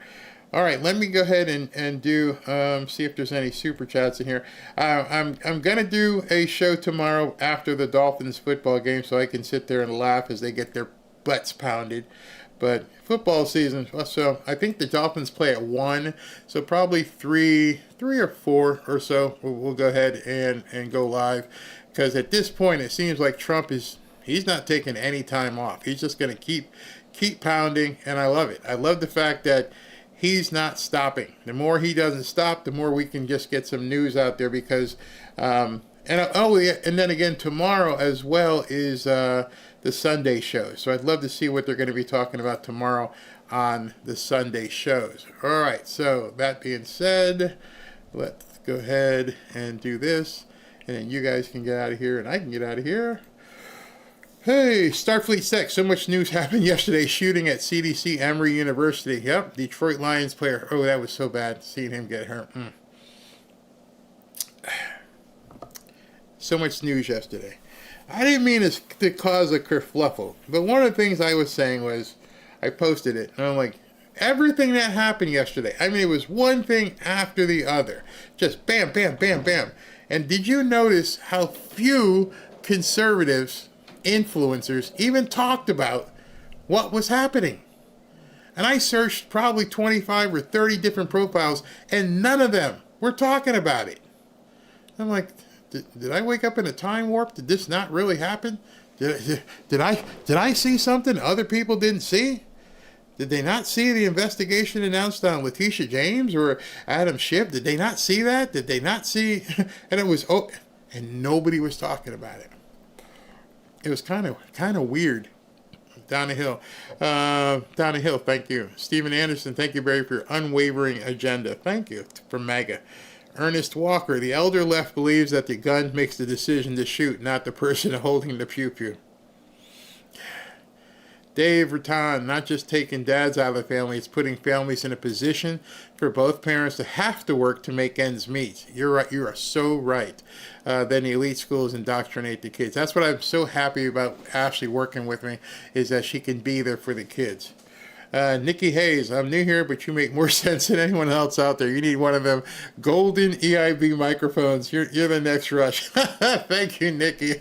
All right, let me go ahead and do see if there's any super chats in here. I'm gonna do a show tomorrow after the Dolphins football game, so I can sit there and laugh as they get their butts pounded. But football season, so I think the Dolphins play at 1, so probably 3 or 4 or so. We'll go ahead and go live, because at this point it seems like Trump he's not taking any time off. He's just gonna keep pounding, and I love it. I love the fact that he's not stopping. The more he doesn't stop, the more we can just get some news out there, because and then again tomorrow as well is the Sunday shows. So I'd love to see what they're going to be talking about tomorrow on the Sunday shows. All right, so that being said, let's go ahead and do this, and then you guys can get out of here and I can get out of here. Hey, Starfleet Sec, so much news happened yesterday. Shooting at CDC Emory University. Yep, Detroit Lions player. Oh, that was so bad, seeing him get hurt. So much news yesterday. I didn't mean to cause a kerfluffle, but one of the things I was saying was, I posted it, and I'm like, everything that happened yesterday, I mean, it was one thing after the other. Just bam, bam, bam, bam. And did you notice how few conservatives, influencers, even talked about what was happening? And I searched probably 25 or 30 different profiles, and none of them were talking about it. I'm like, did I wake up in a time warp? Did this not really happen? Did I see something other people didn't see? Did they not see the investigation announced on Letitia James or Adam Schiff? Did they not see that? Did they not see? And it was and nobody was talking about it. It was kind of weird. Down the hill, thank you. Stephen Anderson, thank you, Barry, for your unwavering agenda. Thank you. From MAGA. Ernest Walker, the elder left believes that the gun makes the decision to shoot, not the person holding the pew-pew. Dave Rattan, not just taking dads out of the family, it's putting families in a position for both parents to have to work to make ends meet. You're right. You are so right. Then the elite schools indoctrinate the kids. That's what I'm so happy about Ashley working with me, is that she can be there for the kids. Nikki Hayes, I'm new here, but you make more sense than anyone else out there. You need one of them golden EIB microphones. You're the next Rush. Thank you, Nikki.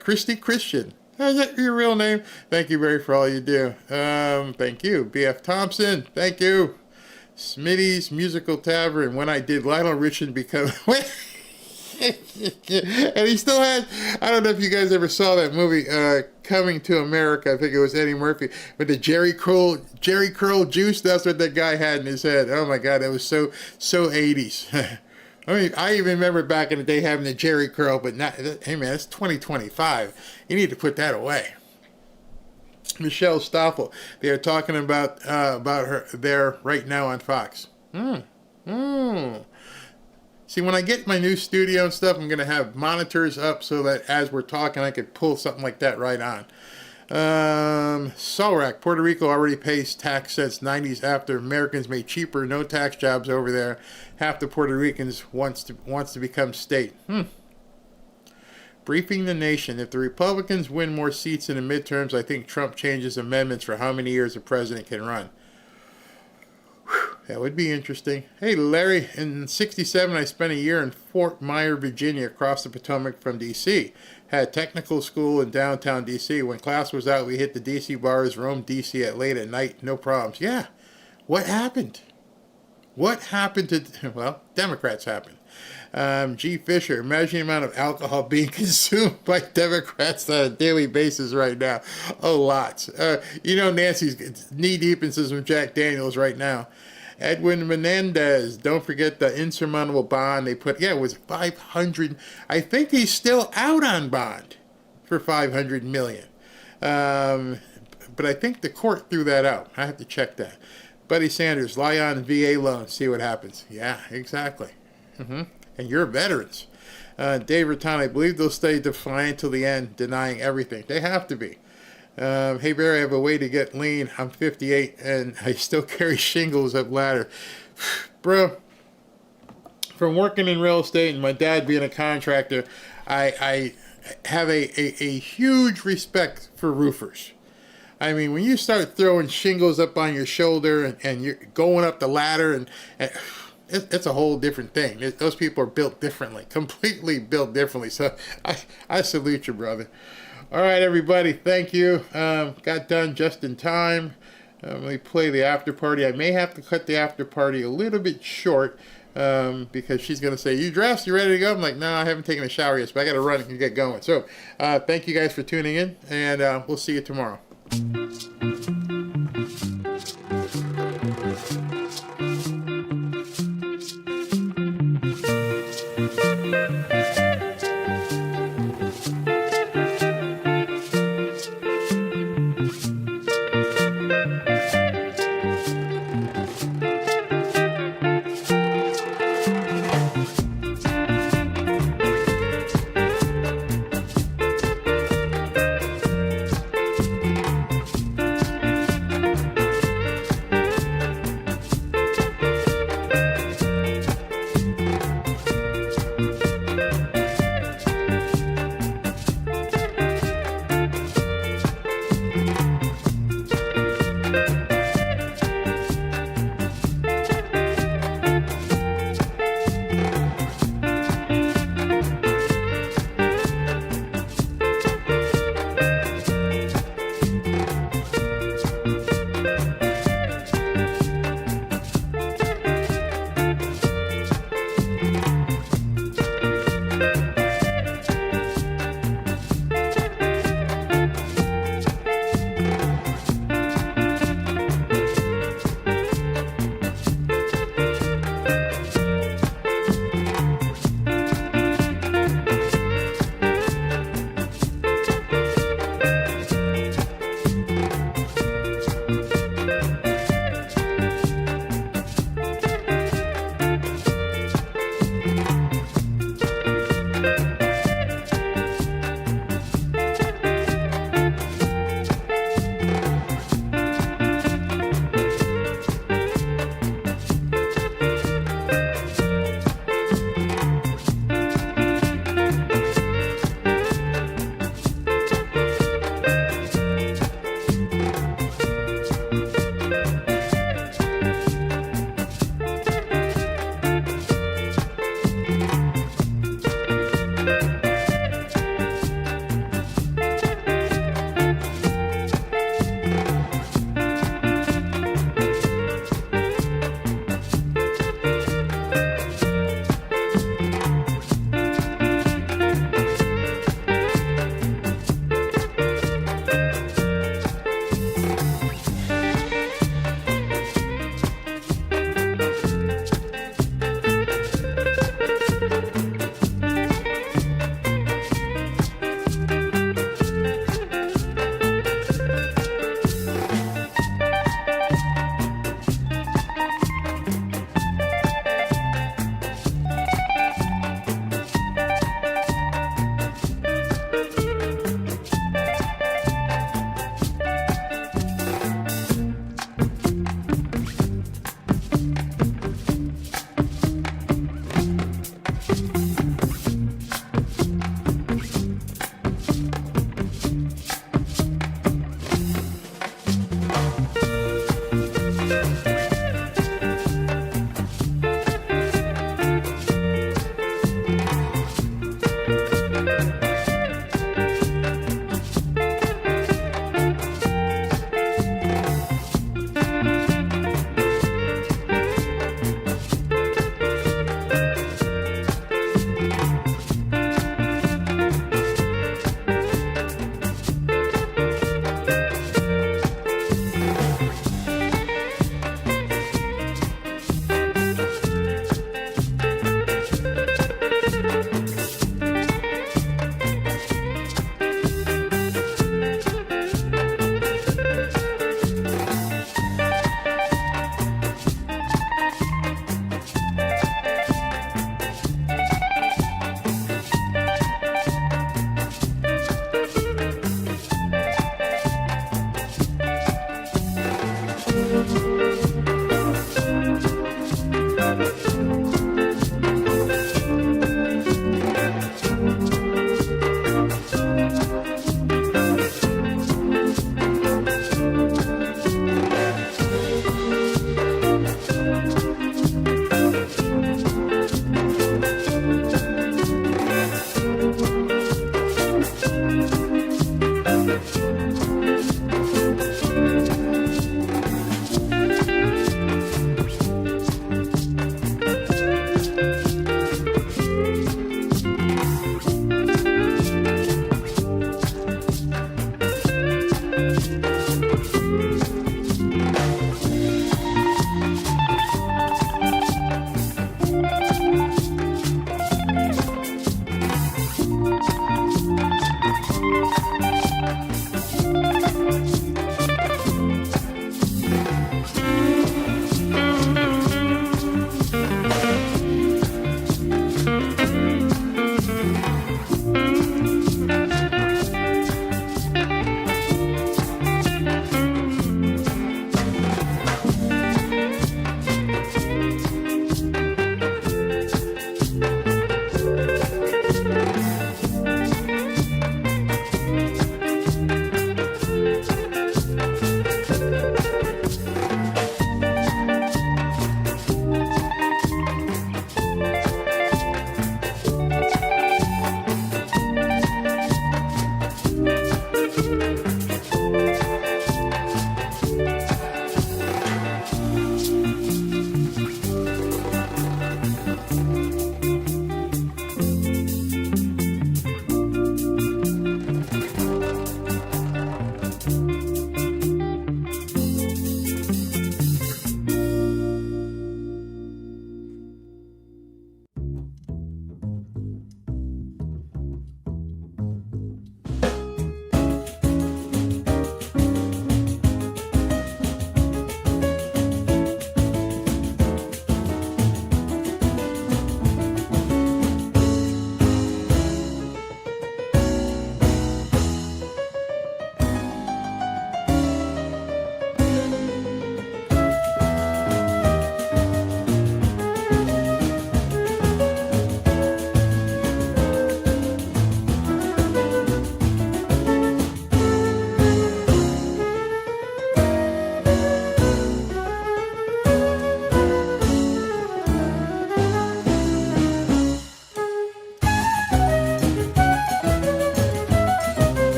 Christy Christian. Is that your real name? Thank you, Barry, for all you do. Thank you. BF Thompson, thank you. Smitty's Musical Tavern. When I did Lionel Richie become... And he still has, I don't know if you guys ever saw that movie, Coming to America. I think it was Eddie Murphy. But the Jerry Curl juice, that's what that guy had in his head. Oh my God, that was so 80s. I mean, I even remember back in the day having the Jerry Curl, but not, hey man, it's 2025. You need to put that away. Michelle Stoffel, they are talking about her there right now on Fox. See, when I get my new studio and stuff, I'm going to have monitors up so that as we're talking, I could pull something like that right on. Solrak, Puerto Rico already pays tax since 90s after Americans made cheaper, no tax jobs over there. Half the Puerto Ricans wants to become state. Briefing the Nation. If the Republicans win more seats in the midterms, I think Trump changes amendments for how many years a president can run. That would be interesting. Hey, Larry, in 67, I spent a year in Fort Myer, Virginia, across the Potomac from D.C. Had technical school in downtown D.C. When class was out, we hit the D.C. bars, roamed D.C. at late at night, no problems. Yeah. What happened? What happened to, well, Democrats happened. G. Fisher, imagine the amount of alcohol being consumed by Democrats on a daily basis right now. A lot. Nancy's knee-deep in some Jack Daniels right now. Edwin Menendez, don't forget the insurmountable bond they put. Yeah, it was 500. I think he's still out on bond. for $500 million. But I think the court threw that out. I have to check that. Buddy Sanders, lie on VA loans, see what happens. Yeah, exactly. And you're veterans. Dave Rattan, I believe they'll stay defiant till the end, denying everything. They have to be. Hey, Barry, I have a way to get lean. I'm 58, and I still carry shingles up ladder. Bro, from working in real estate and my dad being a contractor, I have a huge respect for roofers. I mean, when you start throwing shingles up on your shoulder and you're going up the ladder, and it's a whole different thing. Those people are built differently, completely built differently. So I salute you, brother. All right, everybody, thank you. Got done just in time. Let me play the after party. I may have to cut the after party a little bit short because she's going to say, you dressed? You ready to go? I'm like, no, I haven't taken a shower yet, but I got to run and get going. So thank you guys for tuning in, and we'll see you tomorrow.